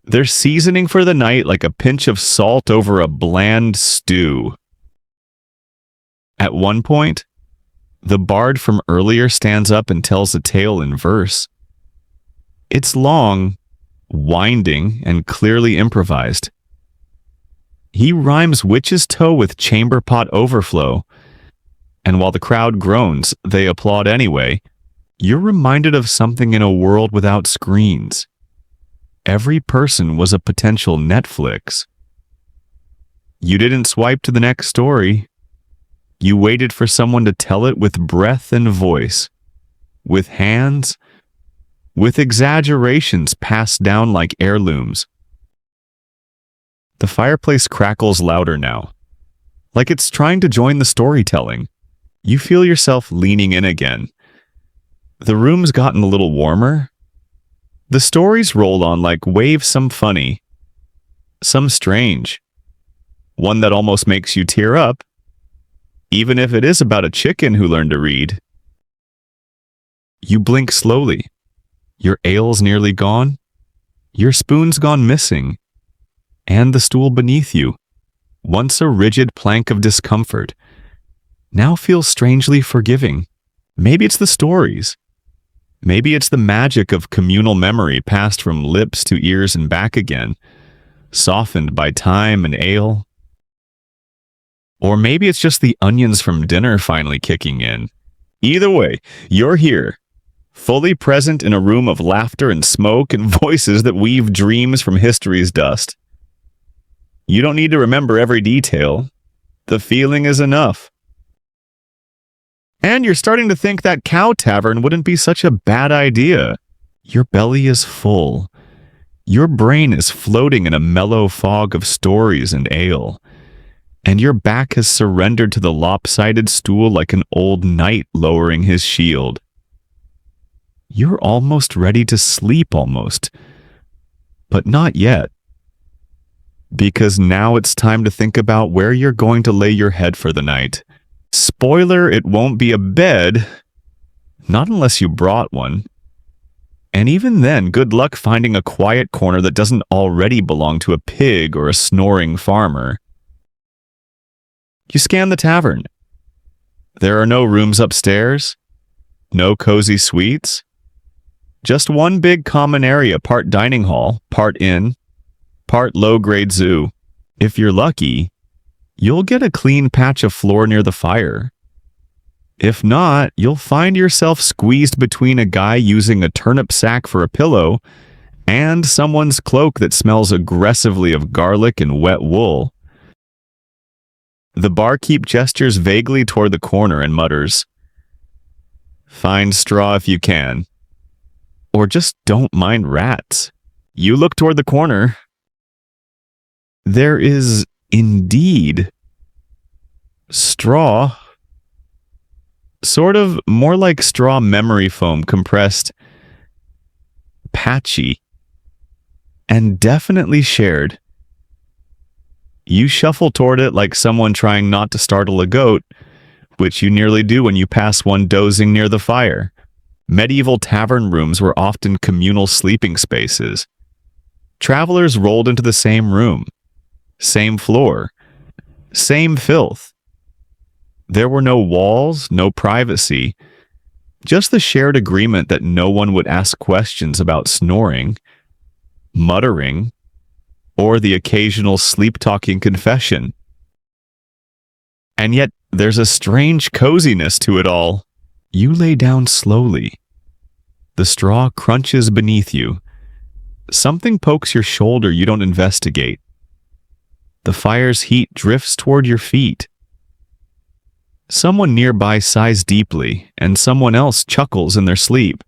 They're seasoning for the night like a pinch of salt over a bland stew. At one point, the bard from earlier stands up and tells a tale in verse. It's long, winding, and clearly improvised. He rhymes witch's toe with chamber pot overflow, and while the crowd groans, they applaud anyway. You're reminded of something in a world without screens. Every person was a potential Netflix. You didn't swipe to the next story. You waited for someone to tell it with breath and voice, with hands, with exaggerations passed down like heirlooms. The fireplace crackles louder now, like it's trying to join the storytelling. You feel yourself leaning in again. The room's gotten a little warmer. The stories roll on like waves, some funny, some strange, one that almost makes you tear up, even if it is about a chicken who learned to read. You blink slowly. Your ale's nearly gone. Your spoon's gone missing. And the stool beneath you, once a rigid plank of discomfort, now feels strangely forgiving. Maybe it's the stories. Maybe it's the magic of communal memory passed from lips to ears and back again, softened by time and ale. Or maybe it's just the onions from dinner finally kicking in. Either way, you're here, fully present in a room of laughter and smoke and voices that weave dreams from history's dust. You don't need to remember every detail. The feeling is enough. And you're starting to think that cow tavern wouldn't be such a bad idea. Your belly is full. Your brain is floating in a mellow fog of stories and ale. And your back has surrendered to the lopsided stool like an old knight lowering his shield. You're almost ready to sleep almost. But not yet. Because now it's time to think about where you're going to lay your head for the night. Spoiler, it won't be a bed, not unless you brought one. And even then, good luck finding a quiet corner that doesn't already belong to a pig or a snoring farmer. You scan the tavern. There are no rooms upstairs, no cozy suites, just one big common area, part dining hall, part inn, part low-grade zoo. If you're lucky, you'll get a clean patch of floor near the fire. If not, you'll find yourself squeezed between a guy using a turnip sack for a pillow and someone's cloak that smells aggressively of garlic and wet wool. The barkeep gestures vaguely toward the corner and mutters, "Find straw if you can. Or just don't mind rats." You look toward the corner. There is indeed straw. Sort of more like straw memory foam, compressed, patchy, and definitely shared. You shuffle toward it like someone trying not to startle a goat, which you nearly do when you pass one dozing near the fire. Medieval tavern rooms were often communal sleeping spaces. Travelers rolled into the same room, same floor, same filth. There were no walls, no privacy, just the shared agreement that no one would ask questions about snoring, muttering, or the occasional sleep-talking confession. And yet, there's a strange coziness to it all. You lay down slowly. The straw crunches beneath you. Something pokes your shoulder you don't investigate. The fire's heat drifts toward your feet. Someone nearby sighs deeply, and someone else chuckles in their sleep.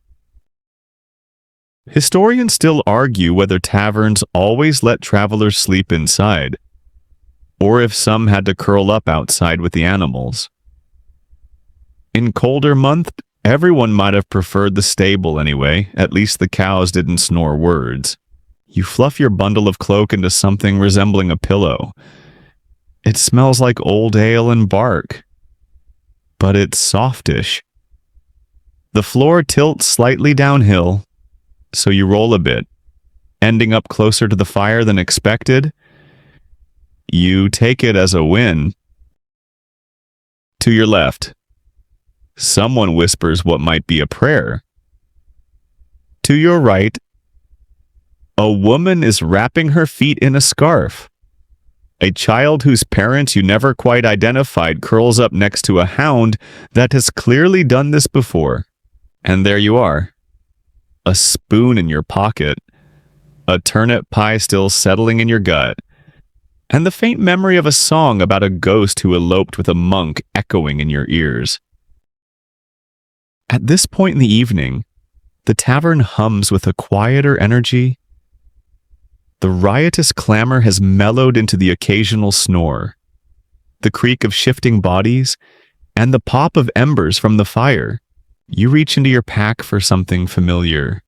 Historians still argue whether taverns always let travelers sleep inside, or if some had to curl up outside with the animals. In colder months, everyone might have preferred the stable anyway, at least the cows didn't snore words. You fluff your bundle of cloak into something resembling a pillow. It smells like old ale and bark, but it's softish. The floor tilts slightly downhill, so you roll a bit, ending up closer to the fire than expected. You take it as a win. To your left, someone whispers what might be a prayer. To your right, a woman is wrapping her feet in a scarf. A child whose parents you never quite identified curls up next to a hound that has clearly done this before. And there you are. A spoon in your pocket, a turnip pie still settling in your gut, and the faint memory of a song about a ghost who eloped with a monk echoing in your ears. At this point in the evening, the tavern hums with a quieter energy. The riotous clamor has mellowed into the occasional snore, the creak of shifting bodies, and the pop of embers from the fire. You reach into your pack for something familiar.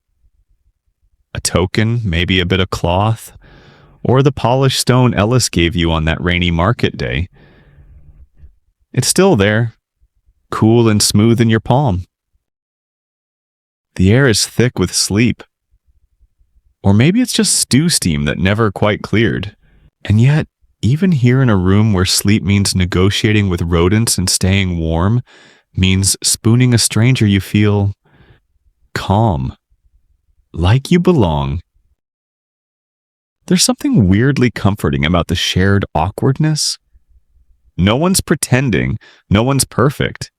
A token, maybe a bit of cloth, or the polished stone Ellis gave you on that rainy market day. It's still there, cool and smooth in your palm. The air is thick with sleep. Or maybe it's just stew steam that never quite cleared. And yet, even here in a room where sleep means negotiating with rodents and staying warm, means spooning a stranger, you feel calm, like you belong. There's something weirdly comforting about the shared awkwardness. No one's pretending, no one's perfect.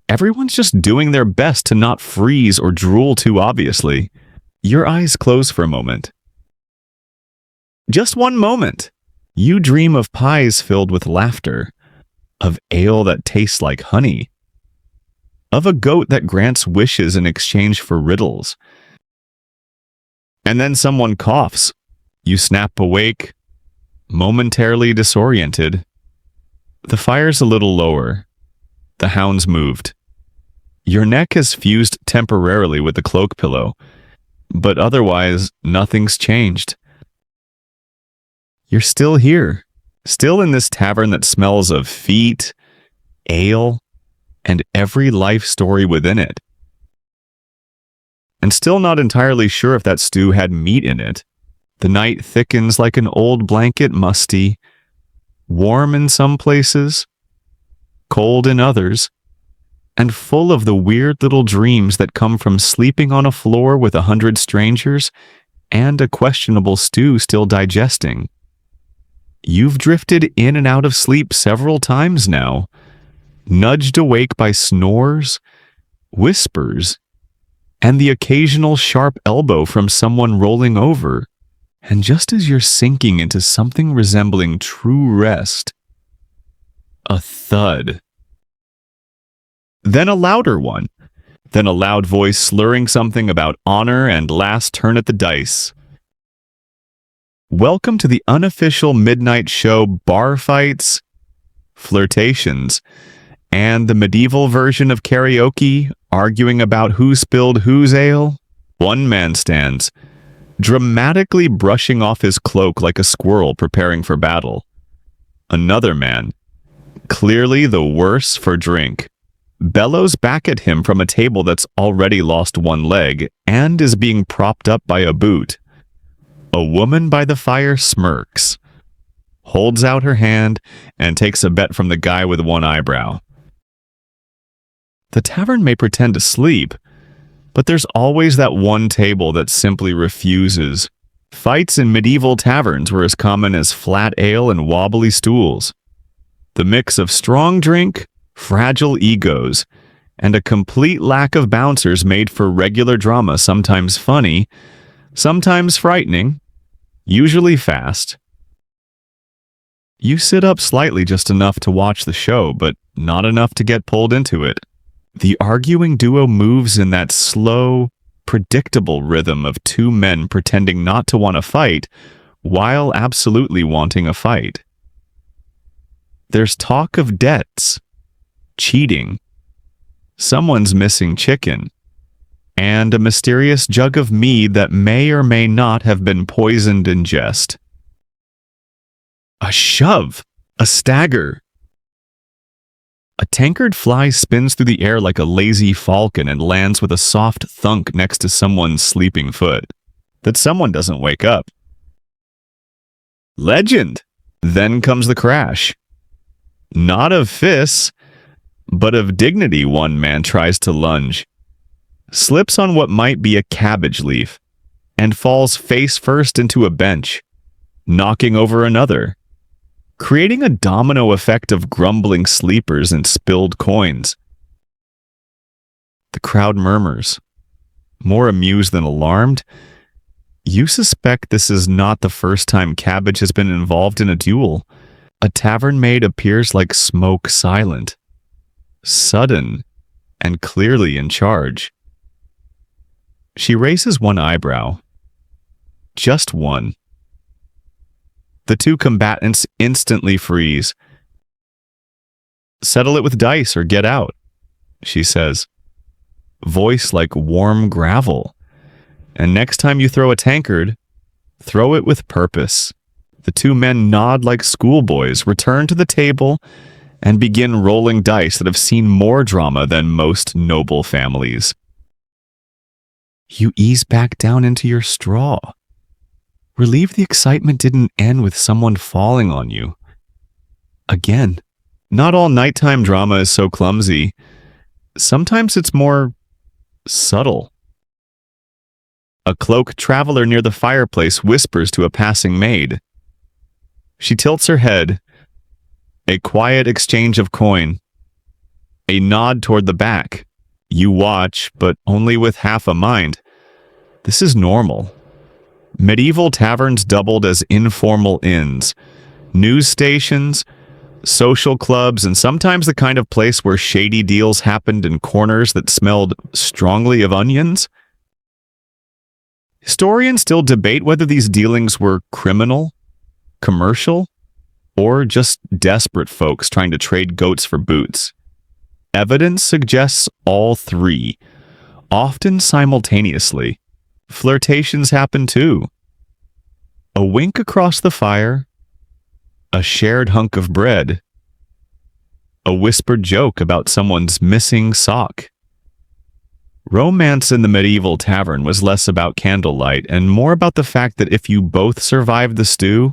Everyone's just doing their best to not freeze or drool too obviously. Your eyes close for a moment. Just one moment. You dream of pies filled with laughter, of ale that tastes like honey, of a goat that grants wishes in exchange for riddles. And then someone coughs. You snap awake, momentarily disoriented. The fire's a little lower. The hound's moved. Your neck has fused temporarily with the cloak pillow, but otherwise, nothing's changed. You're still here, still in this tavern that smells of feet, ale, and every life story within it. And still not entirely sure if that stew had meat in it. The night thickens like an old blanket, musty, warm in some places, cold in others, and full of the weird little dreams that come from sleeping on a floor with 100 strangers and a questionable stew still digesting. You've drifted in and out of sleep several times now, nudged awake by snores, whispers, and the occasional sharp elbow from someone rolling over. And just as you're sinking into something resembling true rest, a thud. Then a louder one. Then a loud voice slurring something about honor and last turn at the dice. Welcome to the unofficial midnight show bar fights, flirtations, and the medieval version of karaoke arguing about who spilled whose ale. One man stands, dramatically brushing off his cloak like a squirrel preparing for battle. Another man, clearly the worse for drink, bellows back at him from a table that's already lost one leg and is being propped up by a boot. A woman by the fire smirks, holds out her hand, and takes a bet from the guy with one eyebrow. The tavern may pretend to sleep, but there's always that one table that simply refuses. Fights in medieval taverns were as common as flat ale and wobbly stools. The mix of strong drink, fragile egos, and a complete lack of bouncers made for regular drama, sometimes funny, sometimes frightening, usually fast. You sit up slightly, just enough to watch the show, but not enough to get pulled into it. The arguing duo moves in that slow, predictable rhythm of two men pretending not to want to fight while absolutely wanting a fight. There's talk of debts, cheating, someone's missing chicken, and a mysterious jug of mead that may or may not have been poisoned in jest. A shove, a stagger. A tankard fly spins through the air like a lazy falcon and lands with a soft thunk next to someone's sleeping foot. That someone doesn't wake up. Legend! Then comes the crash. Not of fists, but of dignity. One man tries to lunge, slips on what might be a cabbage leaf, and falls face first into a bench, knocking over another, creating a domino effect of grumbling sleepers and spilled coins. The crowd murmurs, more amused than alarmed. You suspect this is not the first time cabbage has been involved in a duel. A tavern maid appears like smoke, silent, sudden, and clearly in charge. She raises one eyebrow. Just one. The two combatants instantly freeze. Settle it with dice or get out, she says. Voice like warm gravel. And next time you throw a tankard, throw it with purpose. The two men nod like schoolboys, return to the table, and begin rolling dice that have seen more drama than most noble families. You ease back down into your straw. Relieved the excitement didn't end with someone falling on you. Again, not all nighttime drama is so clumsy. Sometimes it's more subtle. A cloaked traveler near the fireplace whispers to a passing maid. She tilts her head. A quiet exchange of coin. A nod toward the back. You watch, but only with half a mind. This is normal. Medieval taverns doubled as informal inns, news stations, social clubs, and sometimes the kind of place where shady deals happened in corners that smelled strongly of onions. Historians still debate whether these dealings were criminal, commercial, or just desperate folks trying to trade goats for boots. Evidence suggests all three, often simultaneously. Flirtations happen too. A wink across the fire, a shared hunk of bread, a whispered joke about someone's missing sock. Romance in the medieval tavern was less about candlelight and more about the fact that if you both survived the stew,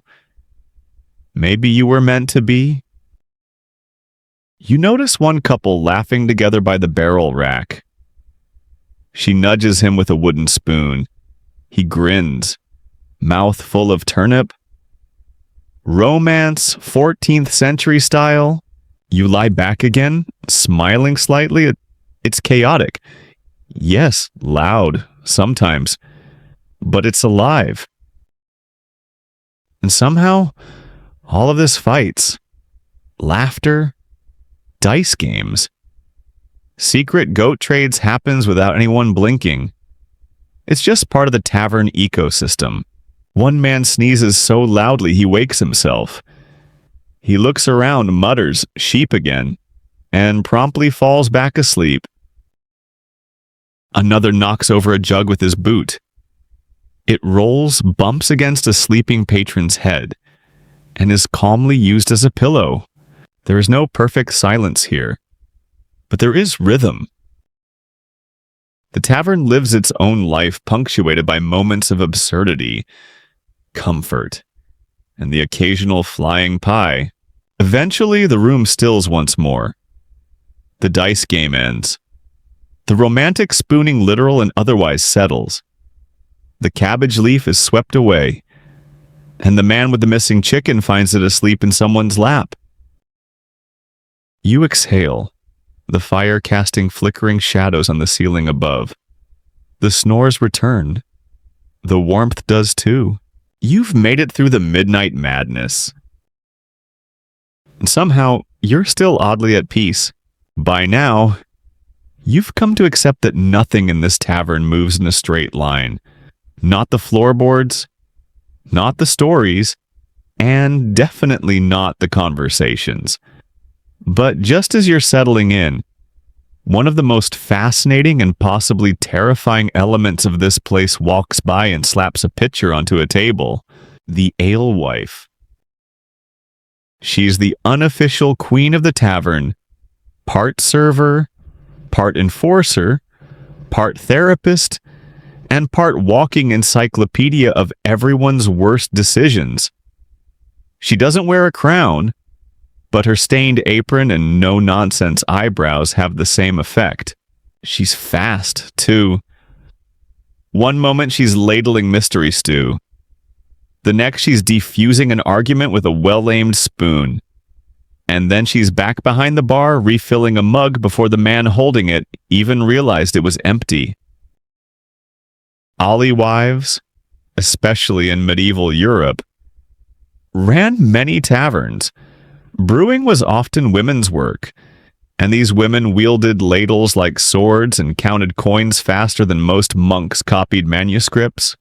maybe you were meant to be. You notice one couple laughing together by the barrel rack. She nudges him with a wooden spoon. He grins, mouth full of turnip. Romance, 14th century style. You lie back again, smiling slightly. It's chaotic. Yes, loud, sometimes. But it's alive. And somehow, all of this fights, laughter, dice games. Secret goat trades happens without anyone blinking. It's just part of the tavern ecosystem. One man sneezes so loudly he wakes himself. He looks around, mutters, "Sheep again," and promptly falls back asleep. Another knocks over a jug with his boot. It rolls, bumps against a sleeping patron's head, and is calmly used as a pillow. There is no perfect silence here, but there is rhythm. The tavern lives its own life, punctuated by moments of absurdity, comfort, and the occasional flying pie. Eventually, the room stills once more. The dice game ends. The romantic spooning literal and otherwise settles. The cabbage leaf is swept away, and the man with the missing chicken finds it asleep in someone's lap. You exhale, the fire casting flickering shadows on the ceiling above. The snores return. The warmth does too. You've made it through the midnight madness. And somehow, you're still oddly at peace. By now, you've come to accept that nothing in this tavern moves in a straight line. Not the floorboards, not the stories, and definitely not the conversations. But just as you're settling in, one of the most fascinating and possibly terrifying elements of this place walks by and slaps a pitcher onto a table. The alewife. She's the unofficial queen of the tavern, part server, part enforcer, part therapist, and part walking encyclopedia of everyone's worst decisions. She doesn't wear a crown, but her stained apron and no-nonsense eyebrows have the same effect. She's fast, too. One moment she's ladling mystery stew. The next she's defusing an argument with a well-aimed spoon. And then she's back behind the bar refilling a mug before the man holding it even realized it was empty. Alewives, especially in medieval Europe, ran many taverns. Brewing was often women's work, and these women wielded ladles like swords and counted coins faster than most monks copied manuscripts.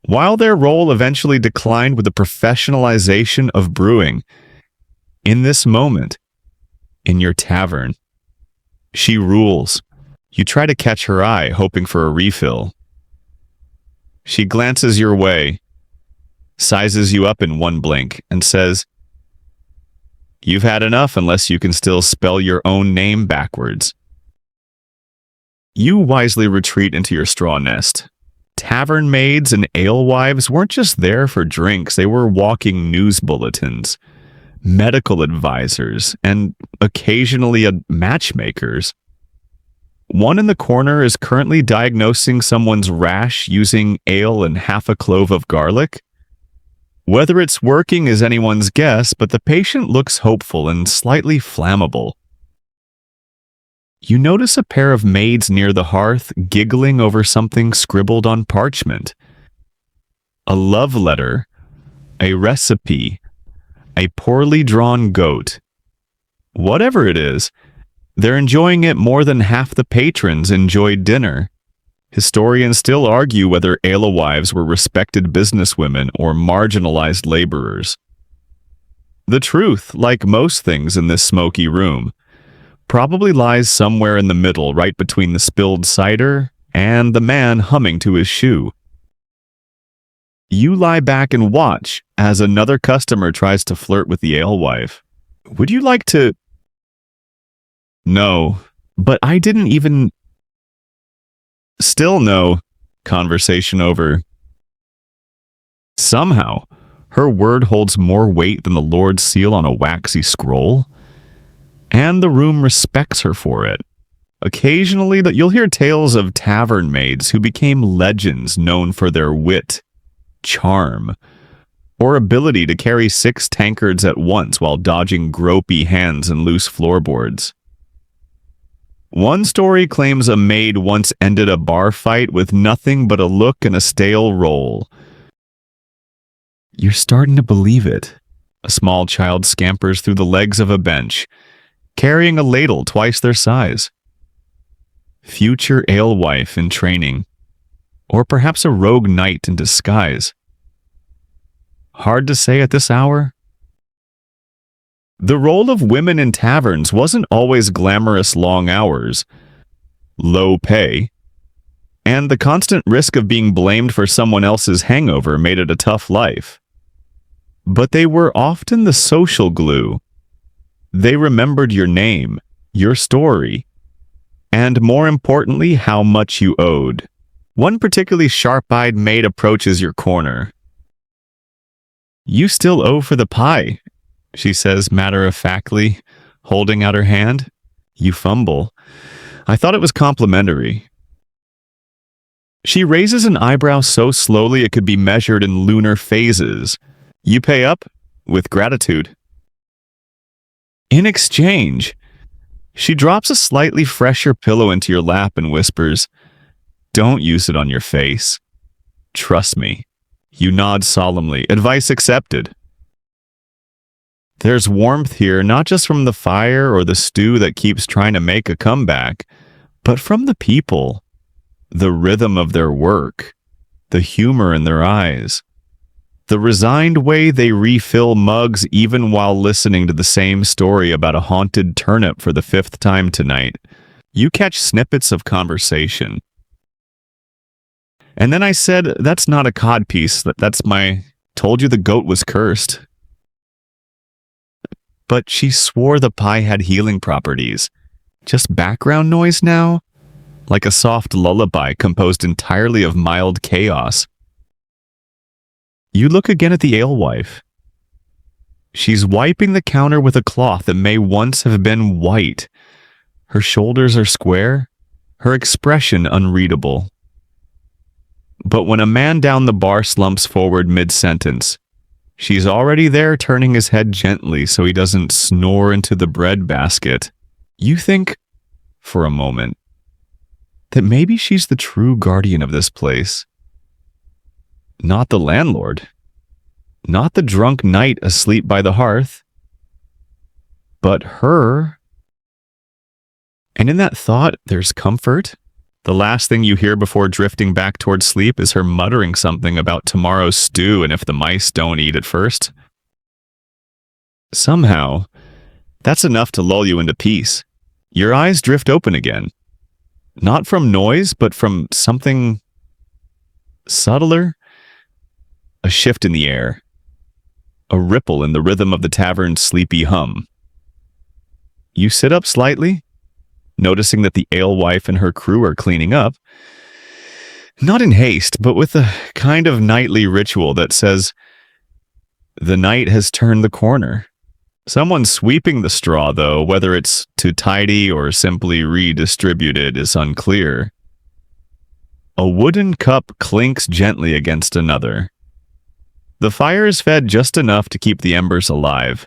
While their role eventually declined with the professionalization of brewing, in this moment, in your tavern, she rules. You try to catch her eye, hoping for a refill. She glances your way, sizes you up in one blink, and says, "You've had enough unless you can still spell your own name backwards." You wisely retreat into your straw nest. Tavern maids and alewives weren't just there for drinks, they were walking news bulletins, medical advisors, and occasionally matchmakers. One in the corner is currently diagnosing someone's rash using ale and half a clove of garlic. Whether it's working is anyone's guess, but the patient looks hopeful and slightly flammable. You notice a pair of maids near the hearth giggling over something scribbled on parchment. A love letter, a recipe, a poorly drawn goat. Whatever it is, they're enjoying it more than half the patrons enjoyed dinner. Historians still argue whether alewives were respected businesswomen or marginalized laborers. The truth, like most things in this smoky room, probably lies somewhere in the middle, right between the spilled cider and the man humming to his shoe. You lie back and watch as another customer tries to flirt with the alewife. Would you like to... No, but I didn't even... Still no. Conversation over. Somehow, her word holds more weight than the Lord's seal on a waxy scroll, and the room respects her for it. Occasionally, you'll hear tales of tavern maids who became legends known for their wit, charm, or ability to carry 6 tankards at once while dodging gropey hands and loose floorboards. One story claims a maid once ended a bar fight with nothing but a look and a stale roll. You're starting to believe it. A small child scampers through the legs of a bench, carrying a ladle twice their size. Future alewife in training, or perhaps a rogue knight in disguise. Hard to say at this hour. The role of women in taverns wasn't always glamorous long hours, low pay, and the constant risk of being blamed for someone else's hangover made it a tough life. But they were often the social glue. They remembered your name, your story, and more importantly, how much you owed. One particularly sharp-eyed maid approaches your corner. "You still owe for the pie," she says matter-of-factly, holding out her hand. You fumble. "I thought it was complimentary." She raises an eyebrow so slowly it could be measured in lunar phases. You pay up with gratitude. In exchange, she drops a slightly fresher pillow into your lap and whispers, "Don't use it on your face. Trust me." You nod solemnly. Advice accepted. There's warmth here, not just from the fire or the stew that keeps trying to make a comeback, but from the people, the rhythm of their work, the humor in their eyes, the resigned way they refill mugs even while listening to the same story about a haunted turnip for the 5th time tonight. You catch snippets of conversation. And then I said, that's not a codpiece, that's my told you the goat was cursed. But she swore the pie had healing properties. Just background noise now? Like a soft lullaby composed entirely of mild chaos. You look again at the alewife. She's wiping the counter with a cloth that may once have been white. Her shoulders are square, her expression unreadable. But when a man down the bar slumps forward mid-sentence, she's already there turning his head gently so he doesn't snore into the bread basket. You think, for a moment, that maybe she's the true guardian of this place. Not the landlord, not the drunk knight asleep by the hearth, but her. And in that thought, there's comfort. The last thing you hear before drifting back toward sleep is her muttering something about tomorrow's stew and if the mice don't eat it first. Somehow, that's enough to lull you into peace. Your eyes drift open again. Not from noise, but from something subtler. A shift in the air. A ripple in the rhythm of the tavern's sleepy hum. You sit up slightly, noticing that the alewife and her crew are cleaning up. Not in haste, but with a kind of nightly ritual that says, the night has turned the corner. Someone's sweeping the straw, though, whether it's to tidy or simply redistribute it is unclear. A wooden cup clinks gently against another. The fire is fed just enough to keep the embers alive,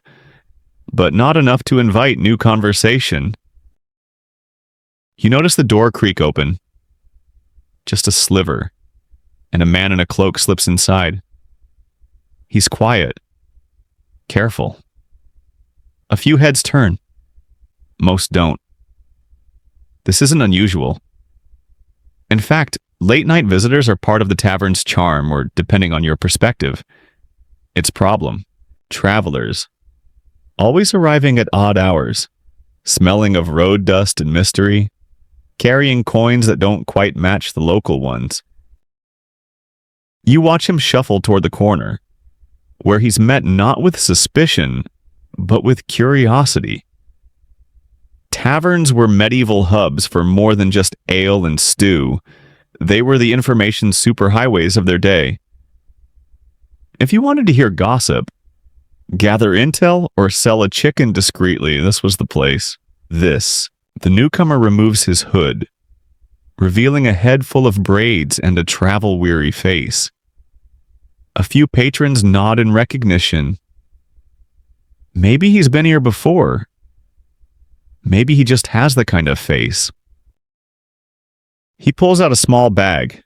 but not enough to invite new conversation. You notice the door creak open. Just a sliver, and a man in a cloak slips inside. He's quiet, careful. A few heads turn. Most don't. This isn't unusual. In fact, late-night visitors are part of the tavern's charm, or depending on your perspective, its problem. Travelers, always arriving at odd hours, smelling of road dust and mystery, carrying coins that don't quite match the local ones. You watch him shuffle toward the corner, where he's met not with suspicion, but with curiosity. Taverns were medieval hubs for more than just ale and stew. They were the information superhighways of their day. If you wanted to hear gossip, gather intel, or sell a chicken discreetly, this was the place. The newcomer removes his hood, revealing a head full of braids and a travel-weary face. A few patrons nod in recognition. Maybe he's been here before. Maybe he just has the kind of face. He pulls out a small bag.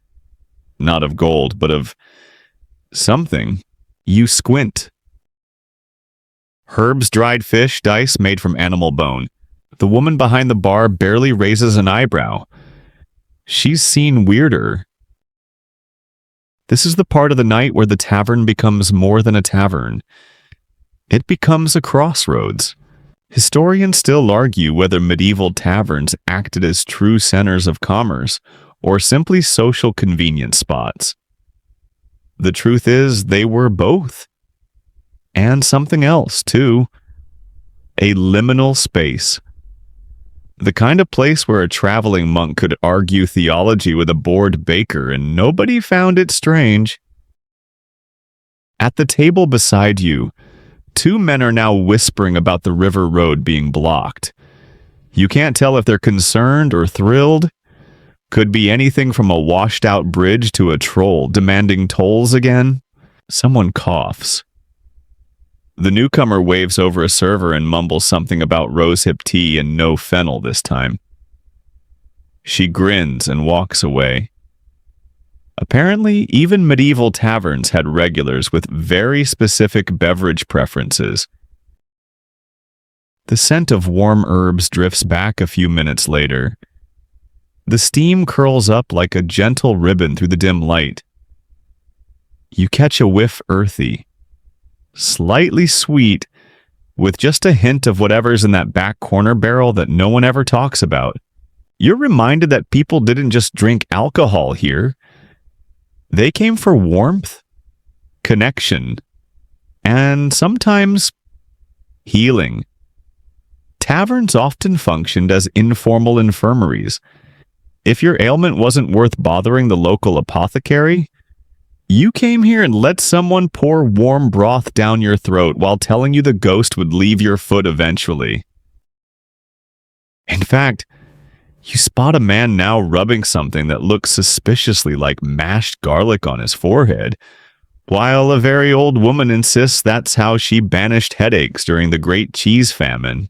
Not of gold, but of something. You squint. Herbs, dried fish, dice made from animal bone. The woman behind the bar barely raises an eyebrow. She's seen weirder. This is the part of the night where the tavern becomes more than a tavern. It becomes a crossroads. Historians still argue whether medieval taverns acted as true centers of commerce or simply social convenience spots. The truth is, they were both. And something else, too. A liminal space. The kind of place where a traveling monk could argue theology with a bored baker and nobody found it strange. At the table beside you, two men are now whispering about the river road being blocked. You can't tell if they're concerned or thrilled. Could be anything from a washed-out bridge to a troll demanding tolls again. Someone coughs. The newcomer waves over a server and mumbles something about rosehip tea and no fennel this time. She grins and walks away. Apparently, even medieval taverns had regulars with very specific beverage preferences. The scent of warm herbs drifts back a few minutes later. The steam curls up like a gentle ribbon through the dim light. You catch a whiff earthy, slightly sweet, with just a hint of whatever's in that back corner barrel that no one ever talks about. You're reminded that people didn't just drink alcohol here. They came for warmth, connection, and sometimes healing. Taverns often functioned as informal infirmaries. If your ailment wasn't worth bothering the local apothecary, you came here and let someone pour warm broth down your throat while telling you the ghost would leave your foot eventually. In fact, you spot a man now rubbing something that looks suspiciously like mashed garlic on his forehead, while a very old woman insists that's how she banished headaches during the Great Cheese Famine.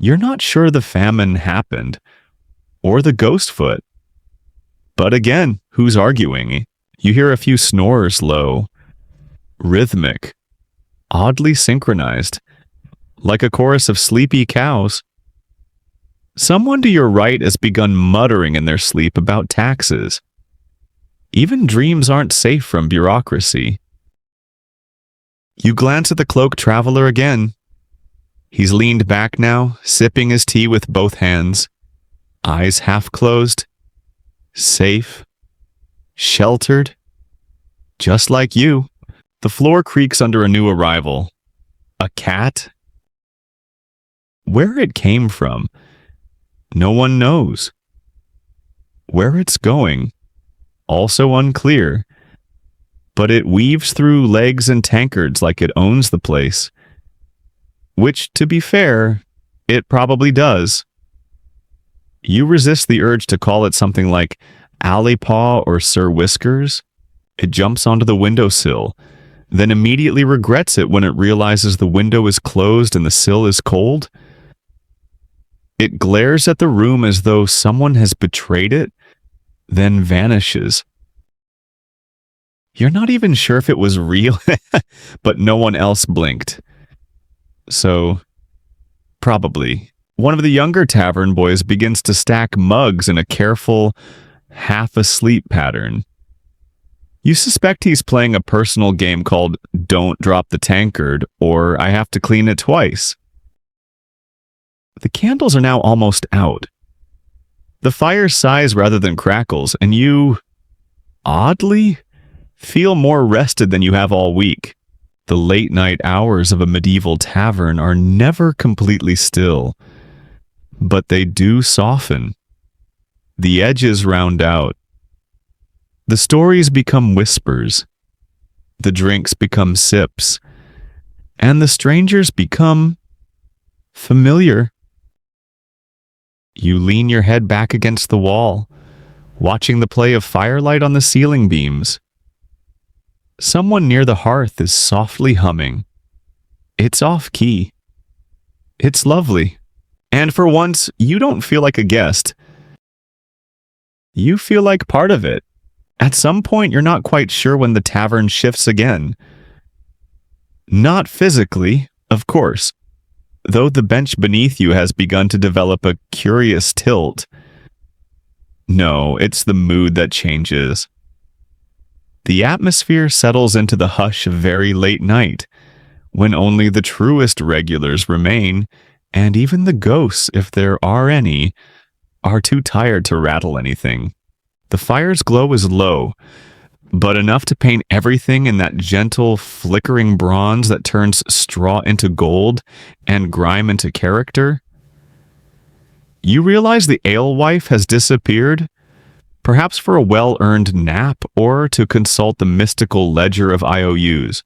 You're not sure the famine happened, or the ghost foot. But again, who's arguing? You hear a few snores low, rhythmic, oddly synchronized, like a chorus of sleepy cows. Someone to your right has begun muttering in their sleep about taxes. Even dreams aren't safe from bureaucracy. You glance at the cloaked traveler again. He's leaned back now, sipping his tea with both hands, eyes half closed, safe, sheltered, just like you. The floor creaks under a new arrival. A cat? Where it came from, no one knows. Where it's going, also unclear. But it weaves through legs and tankards like it owns the place. Which, to be fair, it probably does. You resist the urge to call it something like Alley Paw or Sir Whiskers. It jumps onto the windowsill, then immediately regrets it when it realizes the window is closed and the sill is cold. It glares at the room as though someone has betrayed it, then vanishes. You're not even sure if it was real, but no one else blinked. So, probably. One of the younger tavern boys begins to stack mugs in a careful, half-asleep pattern. You suspect he's playing a personal game called Don't Drop the Tankard, or I Have to Clean It Twice. The candles are now almost out. The fire sighs rather than crackles, and you, oddly, feel more rested than you have all week. The late-night hours of a medieval tavern are never completely still, but they do soften. The edges round out. The stories become whispers. The drinks become sips. And the strangers become familiar. You lean your head back against the wall, watching the play of firelight on the ceiling beams. Someone near the hearth is softly humming. It's off-key. It's lovely. And for once, you don't feel like a guest. You feel like part of it. At some point, you're not quite sure when the tavern shifts again. Not physically, of course, though the bench beneath you has begun to develop a curious tilt. No, it's the mood that changes. The atmosphere settles into the hush of very late night, when only the truest regulars remain, and even the ghosts, if there are any, are too tired to rattle anything. The fire's glow is low, but enough to paint everything in that gentle, flickering bronze that turns straw into gold and grime into character. You realize the alewife has disappeared, perhaps for a well-earned nap or to consult the mystical ledger of IOUs.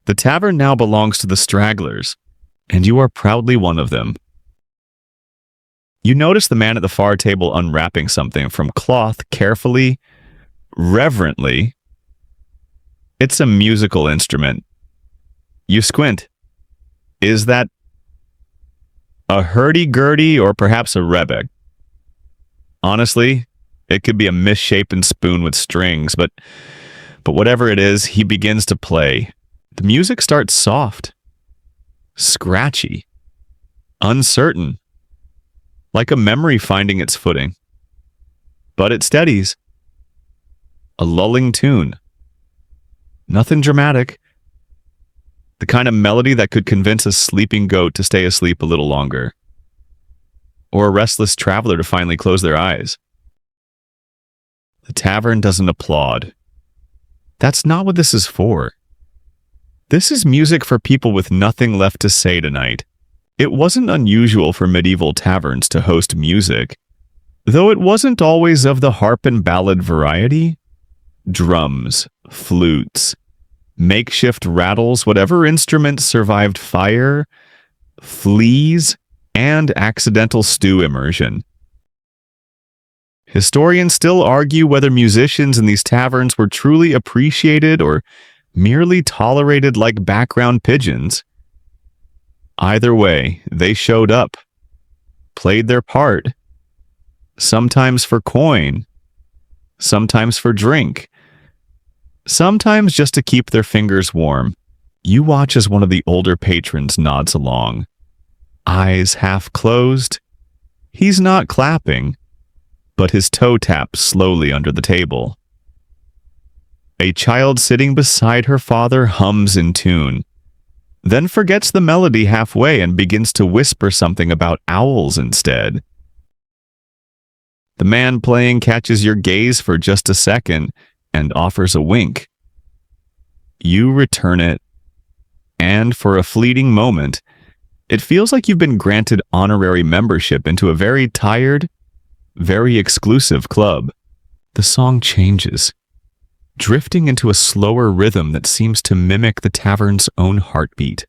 The tavern now belongs to the stragglers, and you are proudly one of them. You notice the man at the far table unwrapping something from cloth carefully, reverently. It's a musical instrument. You squint. Is that a hurdy-gurdy or perhaps a rebec? Honestly, it could be a misshapen spoon with strings, but whatever it is, he begins to play. The music starts soft, scratchy, uncertain, like a memory finding its footing. But it steadies. A lulling tune. Nothing dramatic. The kind of melody that could convince a sleeping goat to stay asleep a little longer. Or a restless traveler to finally close their eyes. The tavern doesn't applaud. That's not what this is for. This is music for people with nothing left to say tonight. It wasn't unusual for medieval taverns to host music, though it wasn't always of the harp and ballad variety. Drums, flutes, makeshift rattles, whatever instruments survived fire, fleas, and accidental stew immersion. Historians still argue whether musicians in these taverns were truly appreciated or merely tolerated like background pigeons. Either way, they showed up, played their part, sometimes for coin, sometimes for drink, sometimes just to keep their fingers warm. You watch as one of the older patrons nods along, eyes half closed. He's not clapping, but his toe taps slowly under the table. A child sitting beside her father hums in tune, then forgets the melody halfway and begins to whisper something about owls instead. The man playing catches your gaze for just a second and offers a wink. You return it, and for a fleeting moment, it feels like you've been granted honorary membership into a very tired, very exclusive club. The song changes, drifting into a slower rhythm that seems to mimic the tavern's own heartbeat.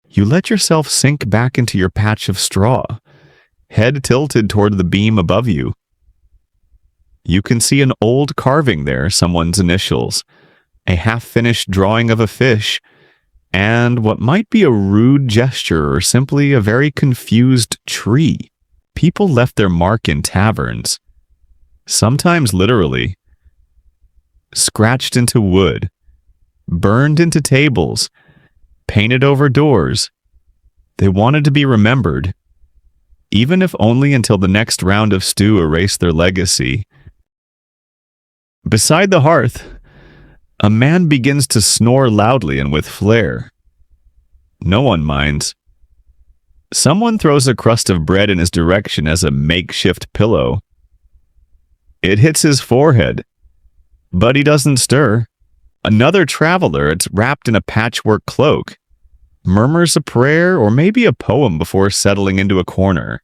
You let yourself sink back into your patch of straw, head tilted toward the beam above you. You can see an old carving there, someone's initials, a half-finished drawing of a fish, and what might be a rude gesture or simply a very confused tree. People left their mark in taverns, sometimes literally, scratched into wood, burned into tables, painted over doors. They wanted to be remembered, even if only until the next round of stew erased their legacy. Beside the hearth, a man begins to snore loudly and with flair. No one minds. Someone throws a crust of bread in his direction as a makeshift pillow. It hits his forehead, but he doesn't stir. Another traveler, it's wrapped in a patchwork cloak, murmurs a prayer or maybe a poem before settling into a corner.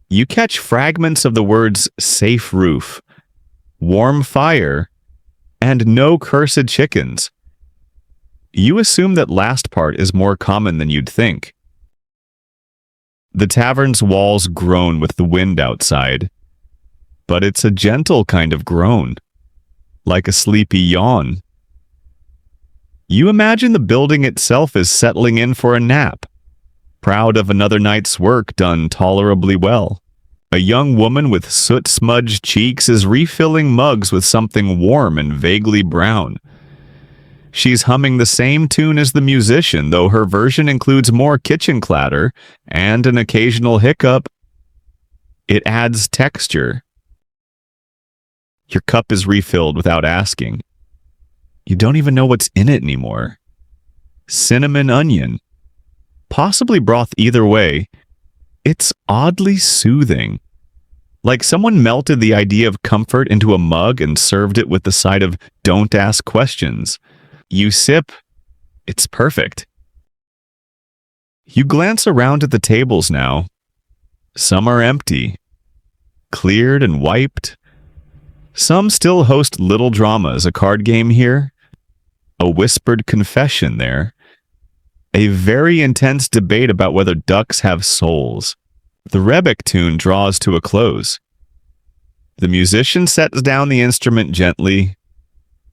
You catch fragments of the words safe roof, warm fire, and no cursed chickens. You assume that last part is more common than you'd think. The tavern's walls groan with the wind outside, but it's a gentle kind of groan, like a sleepy yawn. You imagine the building itself is settling in for a nap, proud of another night's work done tolerably well. A young woman with soot-smudged cheeks is refilling mugs with something warm and vaguely brown. She's humming the same tune as the musician, though her version includes more kitchen clatter and an occasional hiccup. It adds texture. Your cup is refilled without asking. You don't even know what's in it anymore. Cinnamon onion. Possibly broth either way. It's oddly soothing. Like someone melted the idea of comfort into a mug and served it with the side of "don't ask questions." You sip. It's perfect. You glance around at the tables now. Some are empty, cleared and wiped. Some still host little dramas, a card game here, a whispered confession there, a very intense debate about whether ducks have souls. The rebec tune draws to a close. The musician sets down the instrument gently,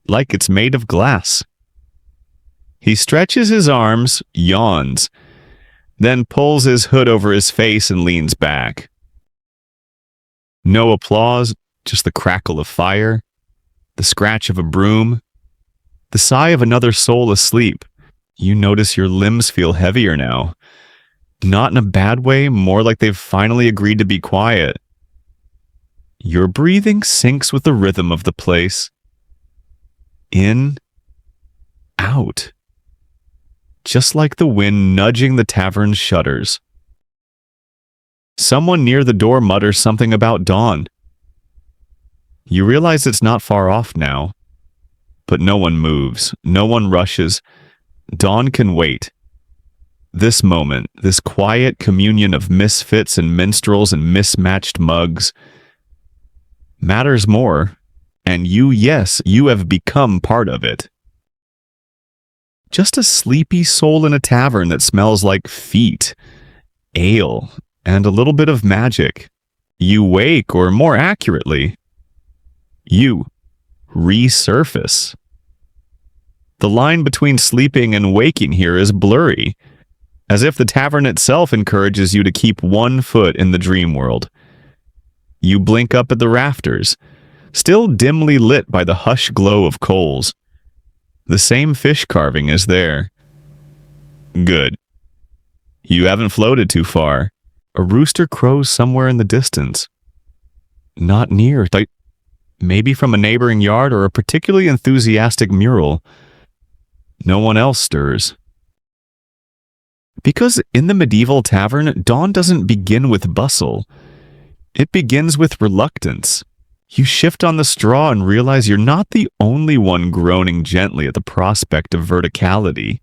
like it's made of glass. He stretches his arms, yawns, then pulls his hood over his face and leans back. No applause, just the crackle of fire, the scratch of a broom, the sigh of another soul asleep. You notice your limbs feel heavier now. Not in a bad way, more like they've finally agreed to be quiet. Your breathing syncs with the rhythm of the place. In, out. Just like the wind nudging the tavern's shutters. Someone near the door mutters something about dawn. You realize it's not far off now. But no one moves. No one rushes. Dawn can wait. This moment, this quiet communion of misfits and minstrels and mismatched mugs, matters more, and you have become part of it. Just a sleepy soul in a tavern that smells like feet, ale, and a little bit of magic. You wake, or more accurately, you resurface. The line between sleeping and waking here is blurry, as if the tavern itself encourages you to keep one foot in the dream world. You blink up at the rafters, still dimly lit by the hush glow of coals. The same fish carving is there. Good. You haven't floated too far. A rooster crows somewhere in the distance. Not near, maybe from a neighboring yard or a particularly enthusiastic mural. No one else stirs. Because in the medieval tavern, dawn doesn't begin with bustle. It begins with reluctance. You shift on the straw and realize you're not the only one groaning gently at the prospect of verticality.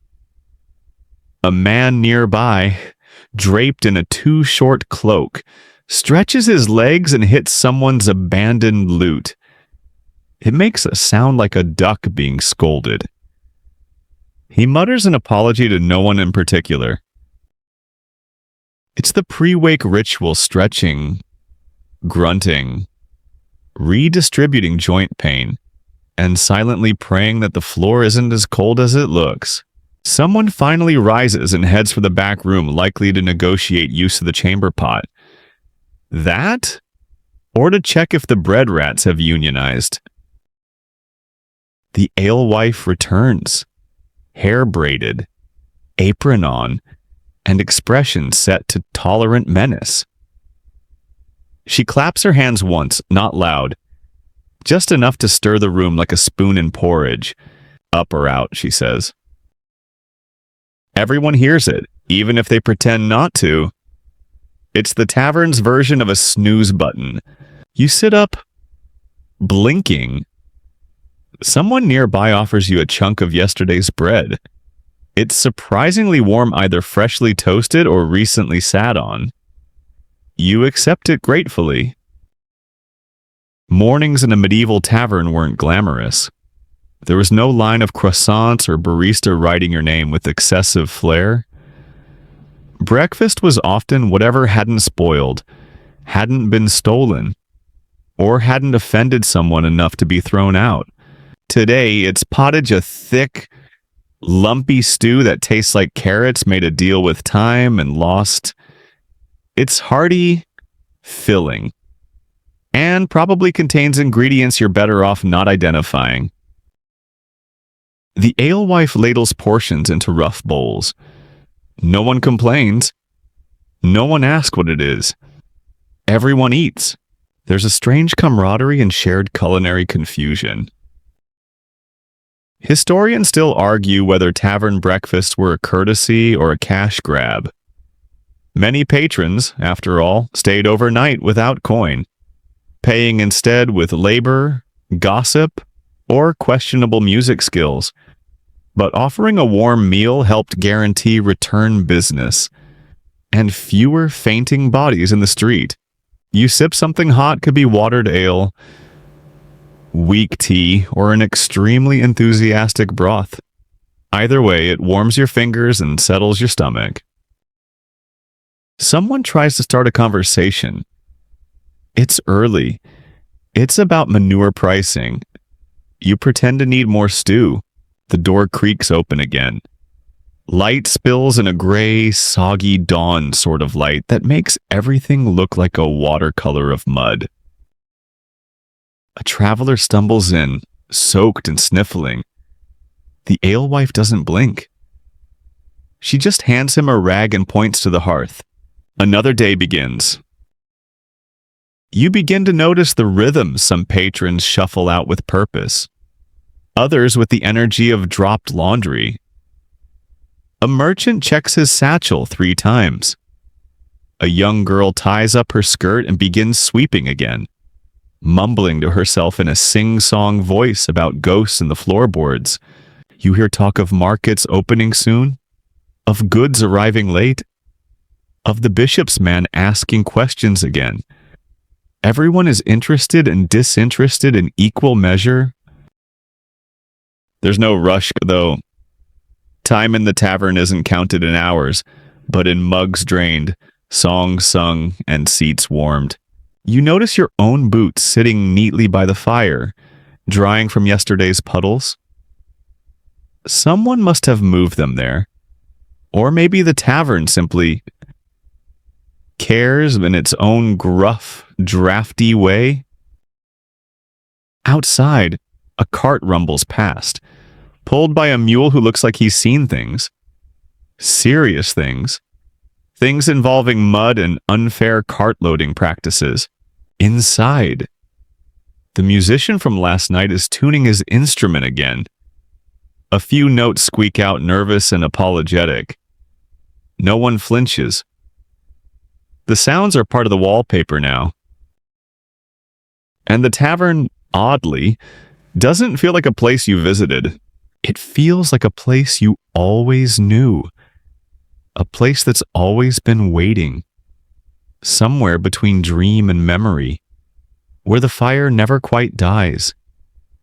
A man nearby, draped in a too-short cloak, stretches his legs and hits someone's abandoned lute. It makes a sound like a duck being scolded. He mutters an apology to no one in particular. It's the pre-wake ritual stretching, grunting, redistributing joint pain, and silently praying that the floor isn't as cold as it looks. Someone finally rises and heads for the back room, likely to negotiate use of the chamber pot. That, or to check if the bread rats have unionized. The alewife returns, hair braided, apron on, and expression set to tolerant menace. She claps her hands once, not loud, just enough to stir the room like a spoon in porridge. Up or out, she says. Everyone hears it, even if they pretend not to. It's the tavern's version of a snooze button. You sit up, blinking. Someone nearby offers you a chunk of yesterday's bread. It's surprisingly warm, either freshly toasted or recently sat on. You accept it gratefully. Mornings in a medieval tavern weren't glamorous. There was no line of croissants or barista writing your name with excessive flair. Breakfast was often whatever hadn't spoiled, hadn't been stolen, or hadn't offended someone enough to be thrown out. Today, it's pottage, a thick, lumpy stew that tastes like carrots made a deal with time and lost. It's hearty, filling, and probably contains ingredients you're better off not identifying. The alewife ladles portions into rough bowls. No one complains. No one asks what it is. Everyone eats. There's a strange camaraderie and shared culinary confusion. Historians still argue whether tavern breakfasts were a courtesy or a cash grab. Many patrons, after all, stayed overnight without coin, paying instead with labor, gossip, or questionable music skills. But offering a warm meal helped guarantee return business and fewer fainting bodies in the street. You sip something hot, could be watered ale, weak tea, or an extremely enthusiastic broth. Either way, it warms your fingers and settles your stomach. Someone tries to start a conversation. It's early. It's about manure pricing. You pretend to need more stew. The door creaks open again. Light spills in a gray, soggy dawn sort of light that makes everything look like a watercolor of mud. A traveler stumbles in, soaked and sniffling. The alewife doesn't blink. She just hands him a rag and points to the hearth. Another day begins. You begin to notice the rhythm some patrons shuffle out with purpose, others with the energy of dropped laundry. A merchant checks his satchel 3 times. A young girl ties up her skirt and begins sweeping again, mumbling to herself in a sing-song voice about ghosts in the floorboards. You hear talk of markets opening soon, of goods arriving late, of the bishop's man asking questions again. Everyone is interested and disinterested in equal measure. There's no rush, though. Time in the tavern isn't counted in hours, but in mugs drained, songs sung, and seats warmed. You notice your own boots sitting neatly by the fire, drying from yesterday's puddles. Someone must have moved them there. Or maybe the tavern simply cares in its own gruff, drafty way. Outside, a cart rumbles past, pulled by a mule who looks like he's seen things. Serious things. Things involving mud and unfair cart loading practices. Inside, the musician from last night is tuning his instrument again. A few notes squeak out nervous and apologetic. No one flinches. The sounds are part of the wallpaper now. And the tavern, oddly, doesn't feel like a place you visited. It feels like a place you always knew. A place that's always been waiting. Somewhere between dream and memory. Where the fire never quite dies.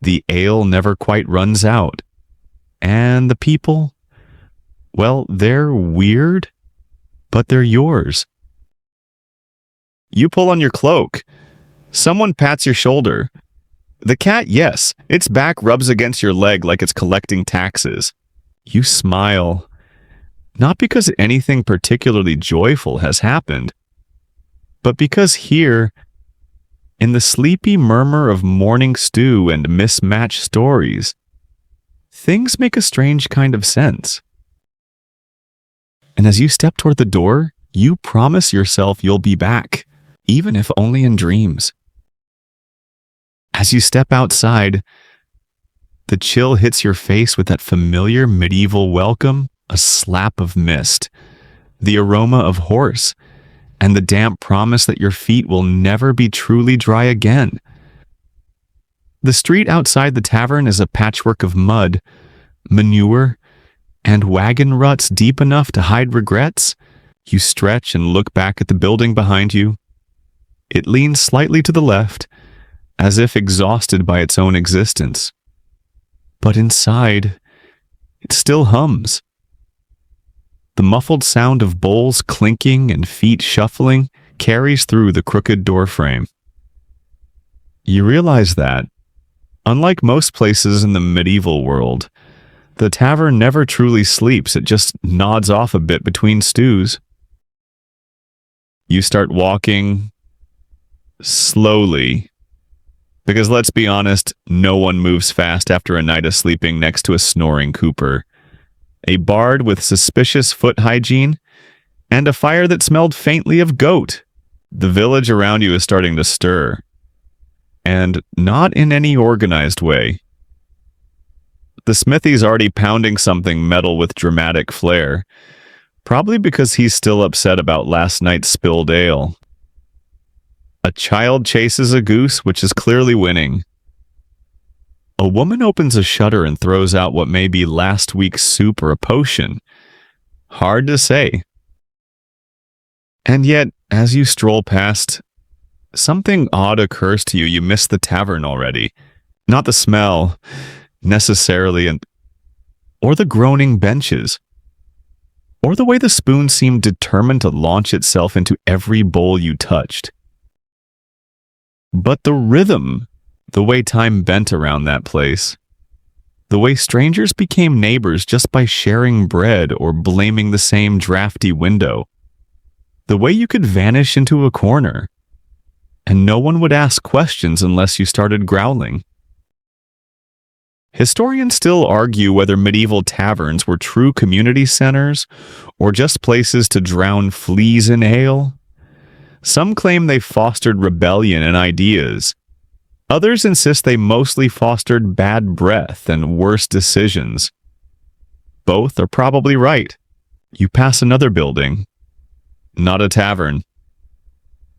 The ale never quite runs out. And the people, well, they're weird, but they're yours. You pull on your cloak. Someone pats your shoulder. The cat, yes, its back rubs against your leg like it's collecting taxes. You smile. Not because anything particularly joyful has happened, but because here, in the sleepy murmur of morning stew and mismatched stories, things make a strange kind of sense. And as you step toward the door, you promise yourself you'll be back, even if only in dreams. As you step outside, the chill hits your face with that familiar medieval welcome, a slap of mist, the aroma of horse, and the damp promise that your feet will never be truly dry again. The street outside the tavern is a patchwork of mud, manure, and wagon ruts deep enough to hide regrets. You stretch and look back at the building behind you. It leans slightly to the left, as if exhausted by its own existence. But inside, it still hums. The muffled sound of bowls clinking and feet shuffling carries through the crooked doorframe. You realize that, unlike most places in the medieval world, the tavern never truly sleeps. It just nods off a bit between stews. You start walking slowly, because let's be honest, no one moves fast after a night of sleeping next to a snoring Cooper, a bard with suspicious foot hygiene, and a fire that smelled faintly of goat. The village around you is starting to stir, and not in any organized way. The smithy's already pounding something metal with dramatic flair, probably because he's still upset about last night's spilled ale. A child chases a goose, which is clearly winning. A woman opens a shutter and throws out what may be last week's soup or a potion. Hard to say. And yet, as you stroll past, something odd occurs to you. You miss the tavern already. Not the smell, necessarily, or the groaning benches, or the way the spoon seemed determined to launch itself into every bowl you touched. But the rhythm, the way time bent around that place, the way strangers became neighbors just by sharing bread or blaming the same drafty window, the way you could vanish into a corner, and no one would ask questions unless you started growling. Historians still argue whether medieval taverns were true community centers or just places to drown fleas in ale. Some claim they fostered rebellion and ideas. Others insist they mostly fostered bad breath and worse decisions. Both are probably right. You pass another building. Not a tavern.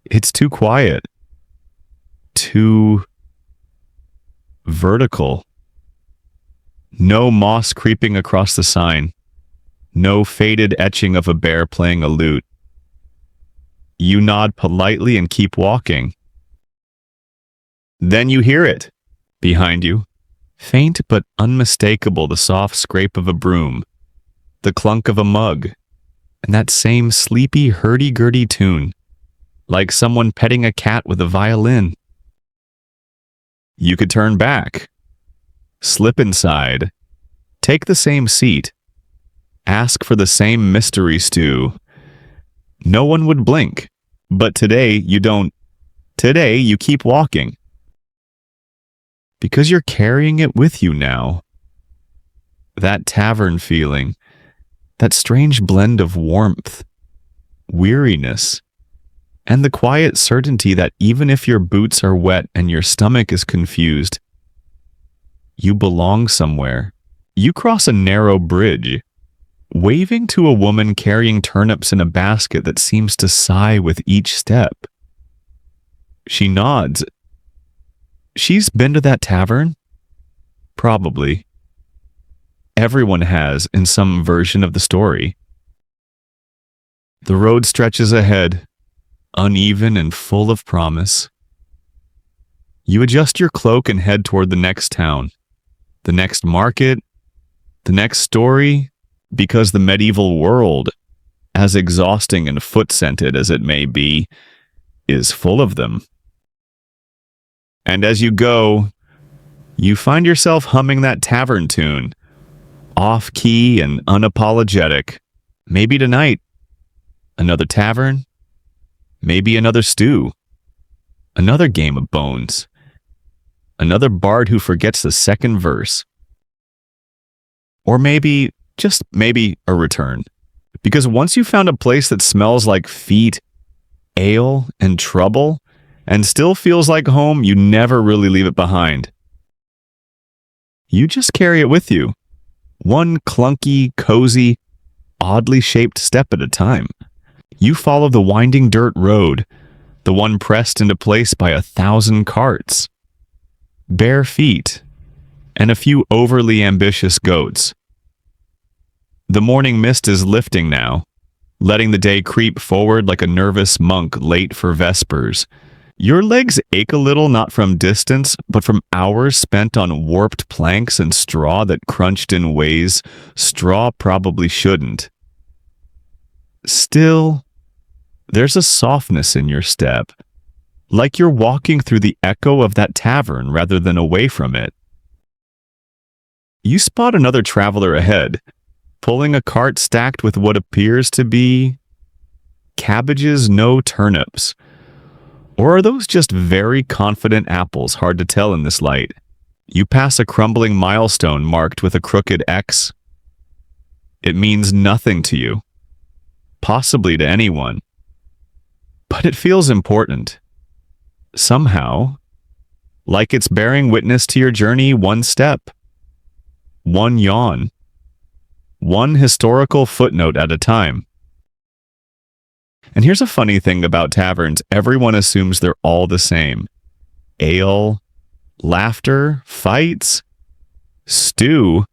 It's too quiet. Too vertical. No moss creeping across the sign. No faded etching of a bear playing a lute. You nod politely and keep walking. Then you hear it. Behind you. Faint but unmistakable, the soft scrape of a broom. The clunk of a mug. And that same sleepy hurdy-gurdy tune. Like someone petting a cat with a violin. You could turn back. Slip inside. Take the same seat. Ask for the same mystery stew. No one would blink. But today you don't. Today you keep walking. Because you're carrying it with you now. That tavern feeling. That strange blend of warmth, weariness, and the quiet certainty that even if your boots are wet and your stomach is confused, you belong somewhere. You cross a narrow bridge, waving to a woman carrying turnips in a basket that seems to sigh with each step. She nods. She's been to that tavern? Probably. Everyone has in some version of the story. The road stretches ahead, uneven and full of promise. You adjust your cloak and head toward the next town, the next market, the next story, because the medieval world, as exhausting and foot-scented as it may be, is full of them. And as you go, you find yourself humming that tavern tune, off-key and unapologetic. Maybe tonight, another tavern, maybe another stew, another game of bones, another bard who forgets the second verse. Or maybe, just maybe, a return. Because once you found a place that smells like feet, ale, and trouble, and still feels like home, you never really leave it behind. You just carry it with you. One clunky, cozy, oddly shaped step at a time. You follow the winding dirt road, the one pressed into place by 1,000 carts. Bare feet, and a few overly ambitious goats. The morning mist is lifting now, letting the day creep forward like a nervous monk late for vespers. Your legs ache a little, not from distance, but from hours spent on warped planks and straw that crunched in ways straw probably shouldn't. Still, there's a softness in your step, like you're walking through the echo of that tavern rather than away from it. You spot another traveler ahead, pulling a cart stacked with what appears to be cabbages, no turnips. Or are those just very confident apples, hard to tell in this light? You pass a crumbling milestone marked with a crooked X. It means nothing to you, possibly to anyone. But it feels important. Somehow, like it's bearing witness to your journey one step, one yawn, one historical footnote at a time. And here's a funny thing about taverns. Everyone assumes they're all the same. Ale, laughter, fights, stew.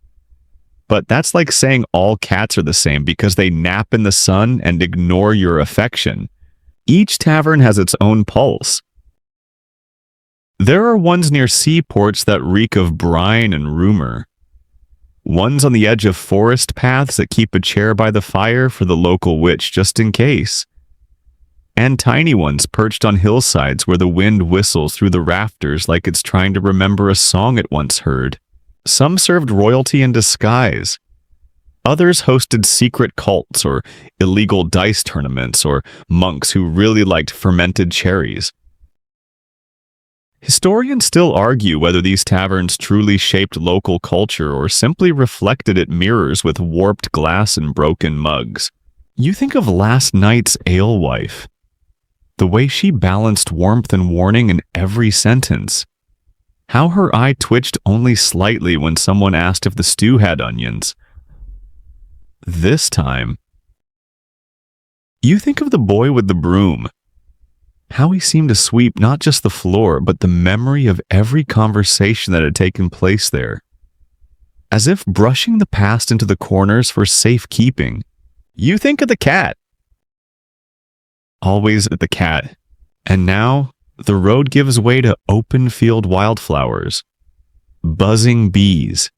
But that's like saying all cats are the same because they nap in the sun and ignore your affection. Each tavern has its own pulse. There are ones near seaports that reek of brine and rumor. Ones on the edge of forest paths that keep a chair by the fire for the local witch just in case. And tiny ones perched on hillsides where the wind whistles through the rafters like it's trying to remember a song it once heard. Some served royalty in disguise. Others hosted secret cults or illegal dice tournaments or monks who really liked fermented cherries. Historians still argue whether these taverns truly shaped local culture or simply reflected it mirrors with warped glass and broken mugs. You think of last night's alewife, the way she balanced warmth and warning in every sentence, how her eye twitched only slightly when someone asked if the stew had onions. This time, you think of the boy with the broom, how he seemed to sweep not just the floor, but the memory of every conversation that had taken place there. As if brushing the past into the corners for safekeeping. You think of the cat. Always the cat. And now, the road gives way to open field wildflowers, buzzing bees,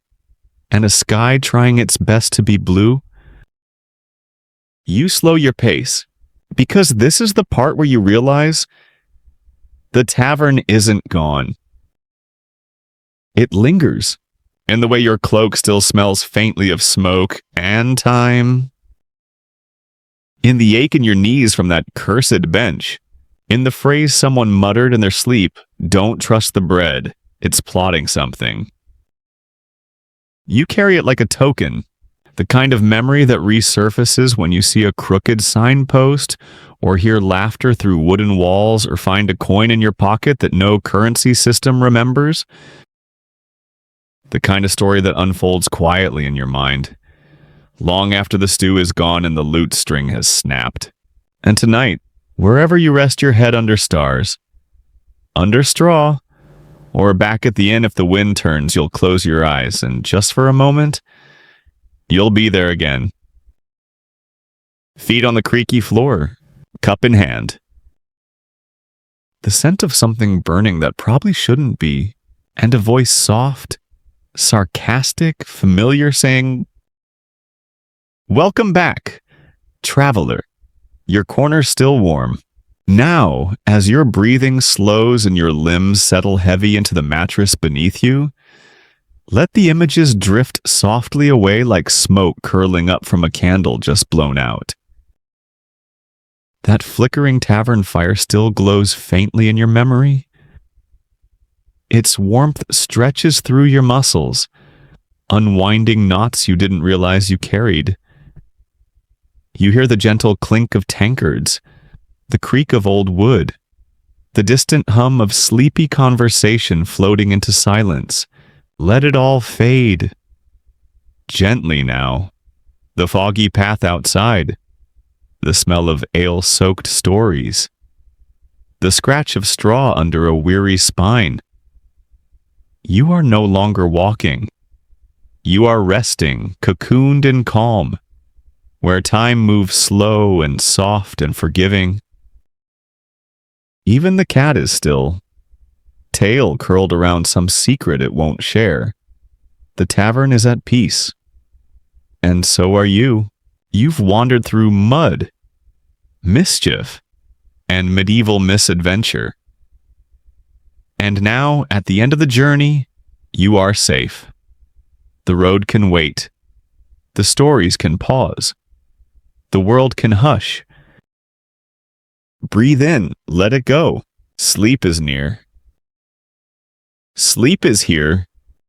and a sky trying its best to be blue. You slow your pace, because this is the part where you realize the tavern isn't gone. It lingers, in the way your cloak still smells faintly of smoke and time. In the ache in your knees from that cursed bench. In the phrase someone muttered in their sleep, "Don't trust the bread, it's plotting something." You carry it like a token. The kind of memory that resurfaces when you see a crooked signpost, or hear laughter through wooden walls, or find a coin in your pocket that no currency system remembers. The kind of story that unfolds quietly in your mind, long after the stew is gone and the lute string has snapped. And tonight, wherever you rest your head under stars, under straw, or back at the inn if the wind turns, you'll close your eyes, and just for a moment, you'll be there again. Feet on the creaky floor, cup in hand. The scent of something burning that probably shouldn't be, and a voice soft, sarcastic, familiar, saying, "Welcome back, traveler. Your corner's still warm." Now, as your breathing slows and your limbs settle heavy into the mattress beneath you, let the images drift softly away like smoke curling up from a candle just blown out. That flickering tavern fire still glows faintly in your memory. Its warmth stretches through your muscles, unwinding knots you didn't realize you carried. You hear the gentle clink of tankards, the creak of old wood, the distant hum of sleepy conversation floating into silence. Let it all fade. Gently now. The foggy path outside. The smell of ale-soaked stories. The scratch of straw under a weary spine. You are no longer walking. You are resting, cocooned in calm, where time moves slow and soft and forgiving. Even the cat is still, tail curled around some secret it won't share. The tavern is at peace. And so are you. You've wandered through mud, mischief, and medieval misadventure. And now, at the end of the journey, you are safe. The road can wait. The stories can pause. The world can hush. Breathe in, let it go. Sleep is near. Sleep is here,